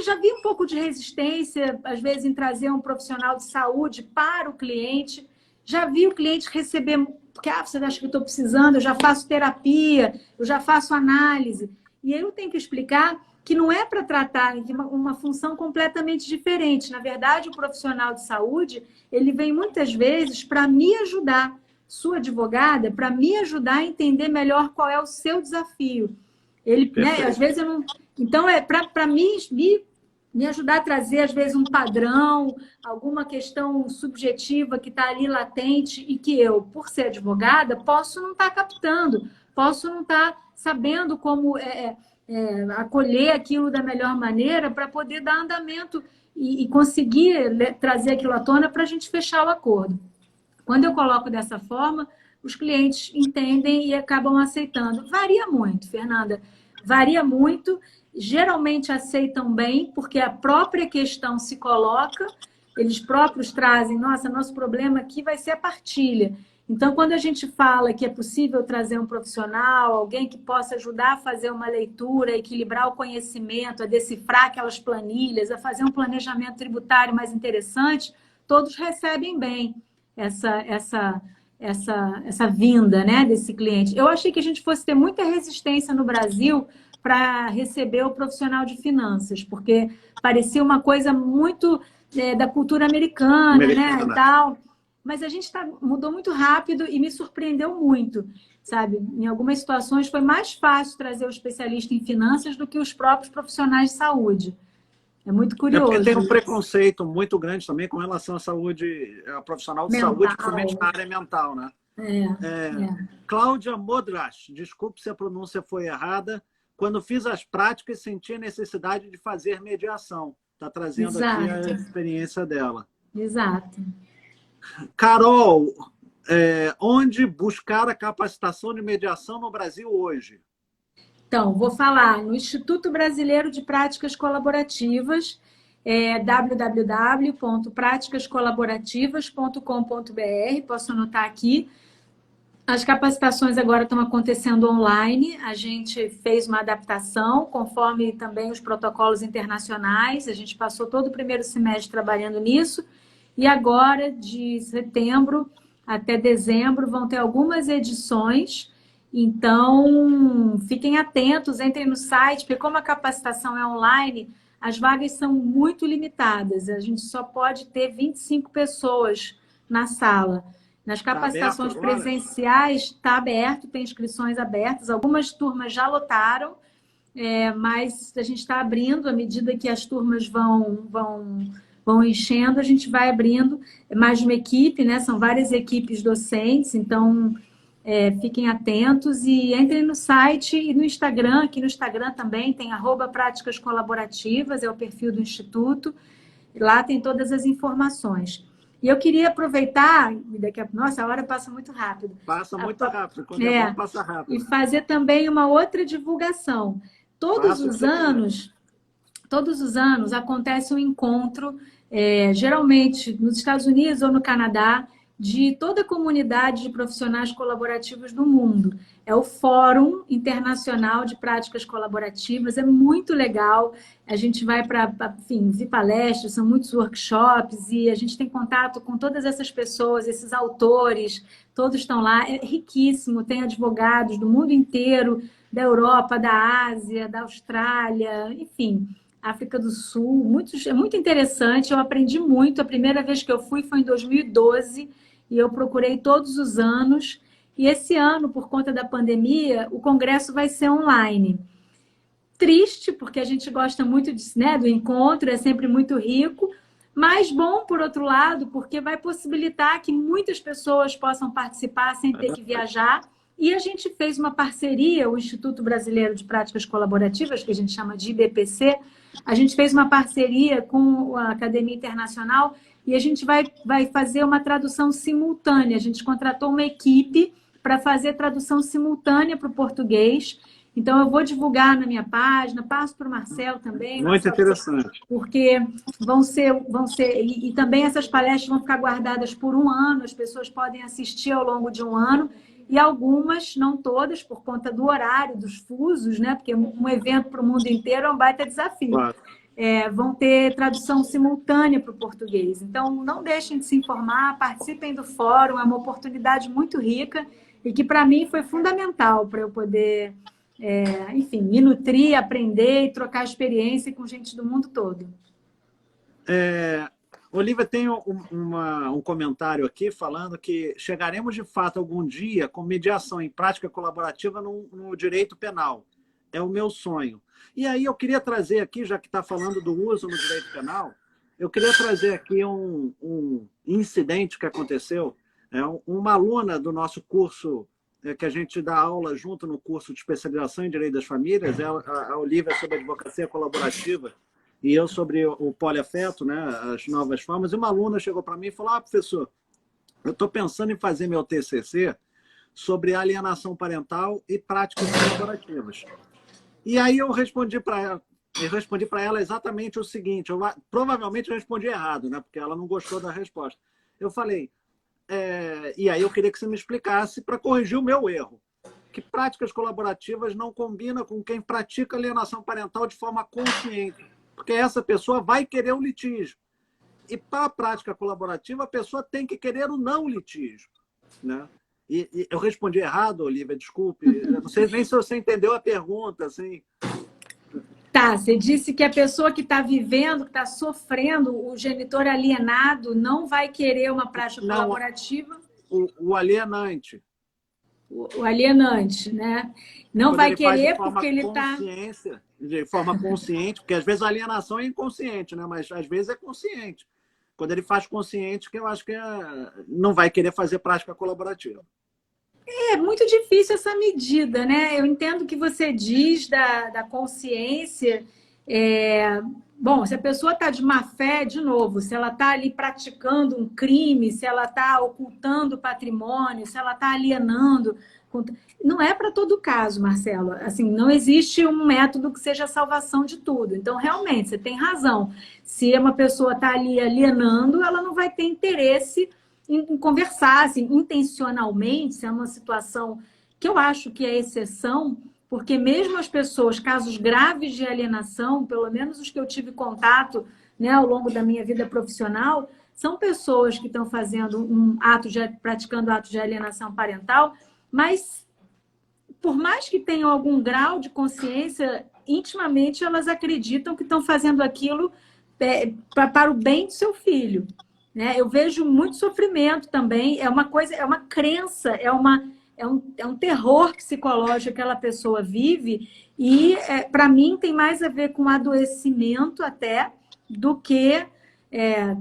já vi um pouco de resistência, às vezes, em trazer um profissional de saúde para o cliente. Já vi o cliente receber, porque você acha que eu estou precisando, eu já faço terapia, eu já faço análise. E aí eu tenho que explicar que não é para tratar de uma função completamente diferente. Na verdade, o profissional de saúde, ele vem muitas vezes para me ajudar, sua advogada, para me ajudar a entender melhor qual é o seu desafio. Ele, né, às vezes eu não... Então, é para me ajudar a trazer, às vezes, um padrão, alguma questão subjetiva que está ali latente e que eu, por ser advogada, posso não estar captando, posso não estar sabendo como acolher aquilo da melhor maneira para poder dar andamento e conseguir trazer aquilo à tona para a gente fechar o acordo. Quando eu coloco dessa forma, os clientes entendem e acabam aceitando. Varia muito, Fernanda, varia muito. Geralmente aceitam bem, porque a própria questão se coloca, eles próprios trazem, nossa, nosso problema aqui vai ser a partilha. Então, quando a gente fala que é possível trazer um profissional, alguém que possa ajudar a fazer uma leitura, a equilibrar o conhecimento, a decifrar aquelas planilhas, a fazer um planejamento tributário mais interessante, todos recebem bem essa vinda, né, desse cliente. Eu achei que a gente fosse ter muita resistência no Brasil para receber o profissional de finanças, porque parecia uma coisa muito da cultura americana, né, e tal. Mas a gente mudou muito rápido e me surpreendeu muito, sabe? Em algumas situações foi mais fácil trazer o especialista em finanças do que os próprios profissionais de saúde. É muito curioso. Porque tem um preconceito muito grande também com relação à saúde, a profissional de mental. Saúde, principalmente na área mental, né? Cláudia Modras, desculpe se a pronúncia foi errada. Quando fiz as práticas, senti a necessidade de fazer mediação. Está trazendo aqui a experiência dela. Exato. Carol, onde buscar a capacitação de mediação no Brasil hoje? Então, vou falar no Instituto Brasileiro de Práticas Colaborativas, www.praticascolaborativas.com.br, posso anotar aqui. As capacitações agora estão acontecendo online, a gente fez uma adaptação, conforme também os protocolos internacionais, a gente passou todo o primeiro semestre trabalhando nisso, e agora, de setembro até dezembro, vão ter algumas edições. Então, fiquem atentos, entrem no site, porque como a capacitação é online, as vagas são muito limitadas. A gente só pode ter 25 pessoas na sala. Nas capacitações presenciais, está aberto, tem inscrições abertas. Algumas turmas já lotaram, mas a gente está abrindo, à medida que as turmas vão enchendo, a gente vai abrindo mais uma equipe, né? São várias equipes docentes, então... fiquem atentos e entrem no site e no Instagram. Aqui no Instagram também tem @práticas colaborativas, é o perfil do Instituto. Lá tem todas as informações. E eu queria aproveitar, nossa, a hora passa muito rápido. Passa muito rápido, quando é bom, passa rápido. E fazer também uma outra divulgação. Todos os anos acontece um encontro, geralmente nos Estados Unidos ou no Canadá, de toda a comunidade de profissionais colaborativos do mundo. É o Fórum Internacional de Práticas Colaborativas, é muito legal. A gente vai para, enfim, ver palestras, são muitos workshops, e a gente tem contato com todas essas pessoas, esses autores, todos estão lá. É riquíssimo, tem advogados do mundo inteiro, da Europa, da Ásia, da Austrália, enfim, África do Sul. É muito interessante, eu aprendi muito. A primeira vez que eu fui foi em 2012, e eu procurei todos os anos. E esse ano, por conta da pandemia, o congresso vai ser online. Triste, porque a gente gosta muito do encontro, é sempre muito rico, mas bom, por outro lado, porque vai possibilitar que muitas pessoas possam participar sem ter que viajar. E a gente fez uma parceria, o Instituto Brasileiro de Práticas Colaborativas, que a gente chama de IBPC, a gente fez uma parceria com a Academia Internacional e a gente vai fazer uma tradução simultânea. A gente contratou uma equipe para fazer tradução simultânea para o português. Então, eu vou divulgar na minha página, passo para o Marcelo também. Muito Marcelo, interessante. porque vão ser e também essas palestras vão ficar guardadas por um ano, as pessoas podem assistir ao longo de um ano, e algumas, não todas, por conta do horário, dos fusos, né? Porque um evento para o mundo inteiro é um baita desafio. Claro. Vão ter tradução simultânea para o português. Então, não deixem de se informar, participem do fórum, é uma oportunidade muito rica e que, para mim, foi fundamental para eu poder, enfim, me nutrir, aprender e trocar experiência com gente do mundo todo. Olivia, tem um comentário aqui falando que chegaremos, de fato, algum dia com mediação em prática colaborativa no direito penal. É o meu sonho. E aí eu queria trazer aqui, já que está falando do uso no direito penal, eu queria trazer aqui um incidente que aconteceu. Uma aluna do nosso curso, que a gente dá aula junto no curso de especialização em Direito das Famílias, a Olivia sobre advocacia colaborativa e eu sobre o poliafeto, né, as novas formas, e uma aluna chegou para mim e falou: professor, eu estou pensando em fazer meu TCC sobre alienação parental e práticas colaborativas. E aí eu respondi para ela exatamente o seguinte, provavelmente eu respondi errado, né, porque ela não gostou da resposta. Eu falei, e aí eu queria que você me explicasse para corrigir o meu erro, que práticas colaborativas não combinam com quem pratica alienação parental de forma consciente, porque essa pessoa vai querer um litígio. E para a prática colaborativa, a pessoa tem que querer o não litígio, né? E eu respondi errado, Olivia, desculpe. Eu não sei nem se você entendeu a pergunta, assim. Tá, você disse que a pessoa que está vivendo, que está sofrendo o genitor alienado, não vai querer uma prática colaborativa? O alienante. O alienante, né? Não vai querer porque ele está... De forma consciente, porque às vezes a alienação é inconsciente, né? Mas às vezes é consciente. Quando ele faz consciente, que eu acho que não vai querer fazer prática colaborativa. É muito difícil essa medida, né? Eu entendo o que você diz da consciência. Bom, se a pessoa está de má fé, de novo, se ela está ali praticando um crime, se ela está ocultando patrimônio, se ela está alienando... Não é para todo caso, Marcelo. Assim, não existe um método que seja a salvação de tudo. Então, realmente, você tem razão. Se uma pessoa está ali alienando, ela não vai ter interesse em conversar, assim, intencionalmente, se é uma situação que eu acho que é exceção, porque mesmo as pessoas, casos graves de alienação, pelo menos os que eu tive contato, né, ao longo da minha vida profissional, são pessoas que estão fazendo praticando atos de alienação parental, mas por mais que tenham algum grau de consciência, intimamente elas acreditam que estão fazendo aquilo para o bem do seu filho. Né? Eu vejo muito sofrimento também, é uma coisa, é uma crença, é um terror psicológico que aquela pessoa vive e, para mim, tem mais a ver com adoecimento até do que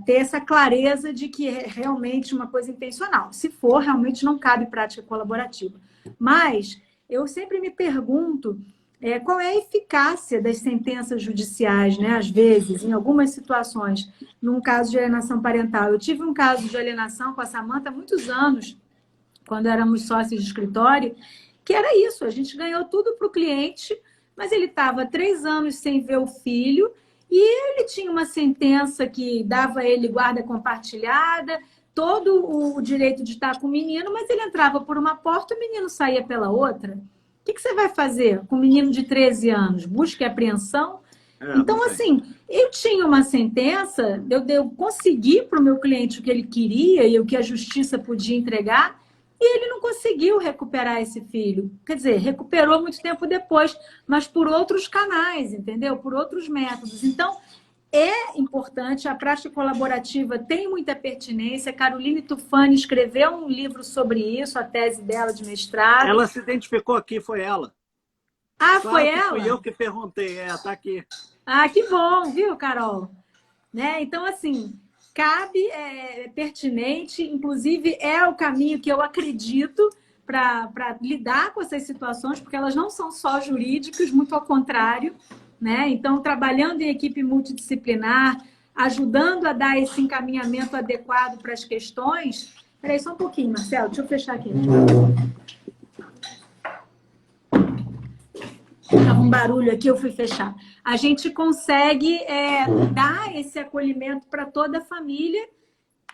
ter essa clareza de que é realmente uma coisa intencional. Se for, realmente não cabe prática colaborativa. Mas eu sempre me pergunto qual é a eficácia das sentenças judiciais, né? Às vezes, em algumas situações, num caso de alienação parental. Eu tive um caso de alienação com a Samanta há muitos anos, quando éramos sócios de escritório, que era isso, a gente ganhou tudo para o cliente, mas ele estava 3 anos sem ver o filho e ele tinha uma sentença que dava a ele guarda compartilhada, todo o direito de estar com o menino, mas ele entrava por uma porta e o menino saía pela outra. O que você vai fazer com um menino de 13 anos? Busca e apreensão? Então, assim, eu tinha uma sentença, eu consegui para o meu cliente o que ele queria e o que a justiça podia entregar, e ele não conseguiu recuperar esse filho. Quer dizer, recuperou muito tempo depois, mas por outros canais, entendeu? Por outros métodos. Então, é importante, a prática colaborativa tem muita pertinência. Caroline Tufani escreveu um livro sobre isso, a tese dela de mestrado. Ela se identificou aqui, foi ela. Ah, claro, foi ela? Fui eu que perguntei, tá aqui. Ah, que bom, viu, Carol? Né? Então, assim, cabe, é pertinente, inclusive é o caminho que eu acredito para lidar com essas situações, porque elas não são só jurídicas, muito ao contrário, né? Então, trabalhando em equipe multidisciplinar, ajudando a dar esse encaminhamento adequado para as questões. Espera aí só um pouquinho, Marcelo, deixa eu fechar aqui. Estava um barulho aqui, eu fui fechar. A gente consegue dar esse acolhimento para toda a família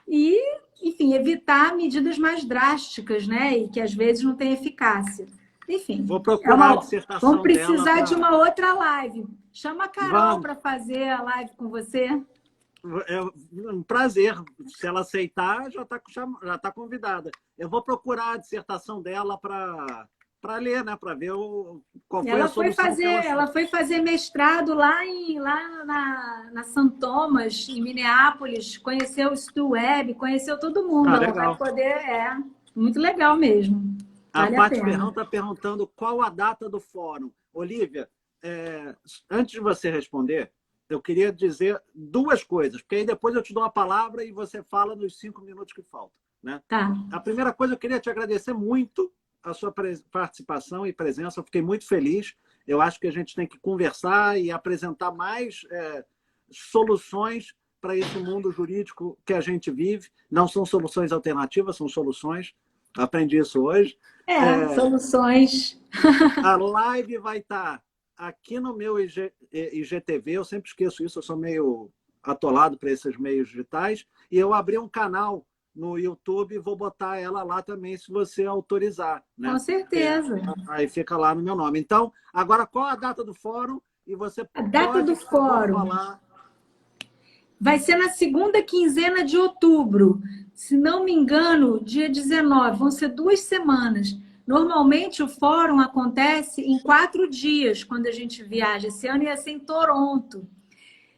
e, enfim, evitar medidas mais drásticas, né? E que às vezes não têm eficácia. Enfim, vou procurar a dissertação vamos precisar dela de uma outra live. Chama a Carol para fazer a live com você. É um prazer. Se ela aceitar, já tá convidada. Eu vou procurar a dissertação dela para ler, né? Para ver qual foi a solução. Ela foi fazer mestrado lá na St. Thomas, em Minneapolis, conheceu o Stu Webb, conheceu todo mundo. Ela legal. vai poder, muito legal mesmo. A Paty Ferrão está perguntando qual a data do fórum. Olívia, antes de você responder, eu queria dizer duas coisas, porque aí depois eu te dou a palavra e você fala nos 5 minutos que faltam. Né? Tá. A primeira coisa, eu queria te agradecer muito a sua participação e presença. Eu fiquei muito feliz. Eu acho que a gente tem que conversar e apresentar mais soluções para esse mundo jurídico que a gente vive. Não são soluções alternativas, são soluções. Aprendi isso hoje. Soluções. A live vai estar aqui no meu IGTV. Eu sempre esqueço isso, eu sou meio atolado para esses meios digitais. E eu abri um canal no YouTube e vou botar ela lá também, se você autorizar. Né? Com certeza. Aí fica lá no meu nome. Então, agora, qual a data do fórum? E você a data do fórum falar... vai ser na segunda quinzena de outubro. Se não me engano, dia 19. Vão ser 2 semanas. Normalmente, o fórum acontece em 4 dias, quando a gente viaja. Esse ano ia ser em Toronto.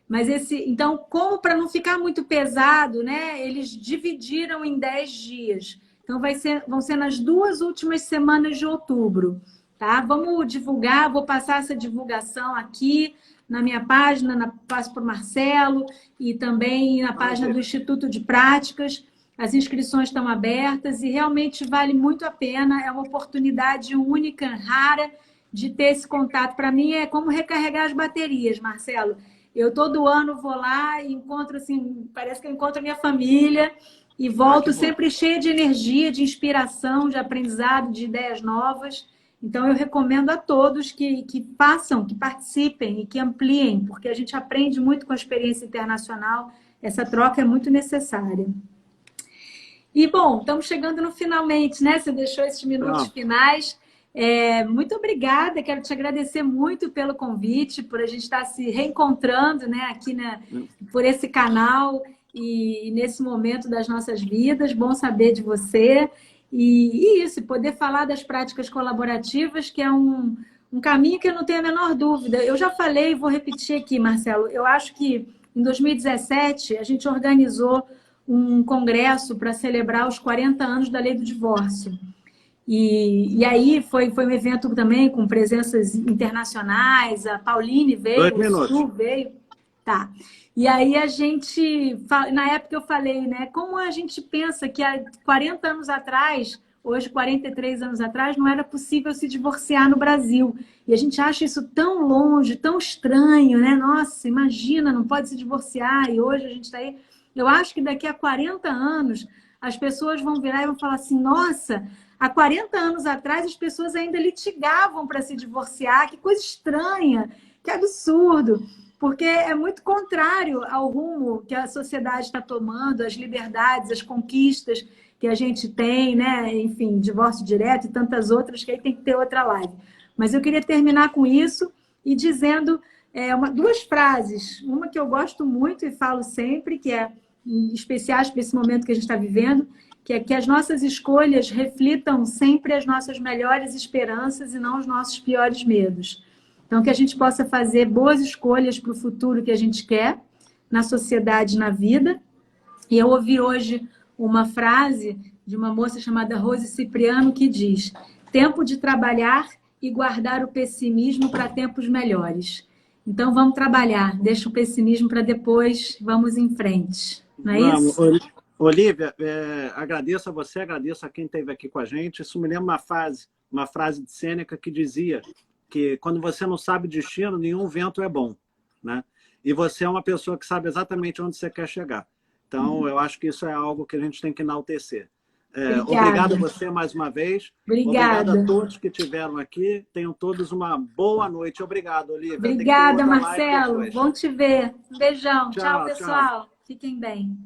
Mas então, como para não ficar muito pesado, né? Eles dividiram em 10 dias. Então, vão ser nas 2 últimas semanas de outubro. Tá? Vamos divulgar, vou passar essa divulgação aqui na minha página, passo para o Marcelo, e também na página do Instituto de Práticas. As inscrições estão abertas e realmente vale muito a pena. É uma oportunidade única, rara, de ter esse contato. Para mim, é como recarregar as baterias, Marcelo. Eu todo ano vou lá e encontro, assim, parece que eu encontro a minha família e volto sempre cheia de energia, de inspiração, de aprendizado, de ideias novas. Então, eu recomendo a todos que façam, que participem e que ampliem, porque a gente aprende muito com a experiência internacional. Essa troca é muito necessária. E, bom, estamos chegando no finalmente, né? Você deixou esses minutos finais. Muito obrigada, quero te agradecer muito pelo convite, por a gente estar se reencontrando, né, aqui por esse canal e nesse momento das nossas vidas. Bom saber de você. E isso, poder falar das práticas colaborativas, que é um caminho que eu não tenho a menor dúvida. Eu já falei e vou repetir aqui, Marcelo. Eu acho que em 2017 a gente organizou um congresso para celebrar os 40 anos da Lei do Divórcio. E aí foi um evento também com presenças internacionais, a Pauline veio, o Stu veio. Tá. E aí a gente, na época eu falei, né, como a gente pensa que há 40 anos atrás, hoje 43 anos atrás, não era possível se divorciar no Brasil. E a gente acha isso tão longe, tão estranho, né? Nossa, imagina, não pode se divorciar e hoje a gente está aí. Eu acho que daqui a 40 anos as pessoas vão virar e vão falar assim, nossa, há 40 anos atrás as pessoas ainda litigavam para se divorciar, que coisa estranha, que absurdo, porque é muito contrário ao rumo que a sociedade está tomando, as liberdades, as conquistas que a gente tem, né? Enfim, divórcio direto e tantas outras, que aí tem que ter outra live. Mas eu queria terminar com isso e dizendo 2 frases, uma que eu gosto muito e falo sempre, que é especiais para esse momento que a gente está vivendo, que é que as nossas escolhas reflitam sempre as nossas melhores esperanças e não os nossos piores medos. Então, que a gente possa fazer boas escolhas para o futuro que a gente quer, na sociedade, na vida. E eu ouvi hoje uma frase de uma moça chamada Rose Cipriano, que diz: tempo de trabalhar e guardar o pessimismo para tempos melhores. Então, vamos trabalhar, deixa o pessimismo para depois, vamos em frente. Não é isso? Olívia, agradeço a você, agradeço a quem esteve aqui com a gente. Isso me lembra uma frase de Sêneca que dizia que quando você não sabe destino, nenhum vento é bom, né? E você é uma pessoa que sabe exatamente onde você quer chegar. Então, eu acho que isso é algo que a gente tem que enaltecer. Obrigado a você mais uma vez. Obrigada. Obrigado a todos que estiveram aqui. Tenham todos uma boa noite. Obrigado, Olívia. Obrigada, Marcelo. Bom te ver. Um beijão. Tchau, Tchau, tchau. pessoal. Fiquem bem.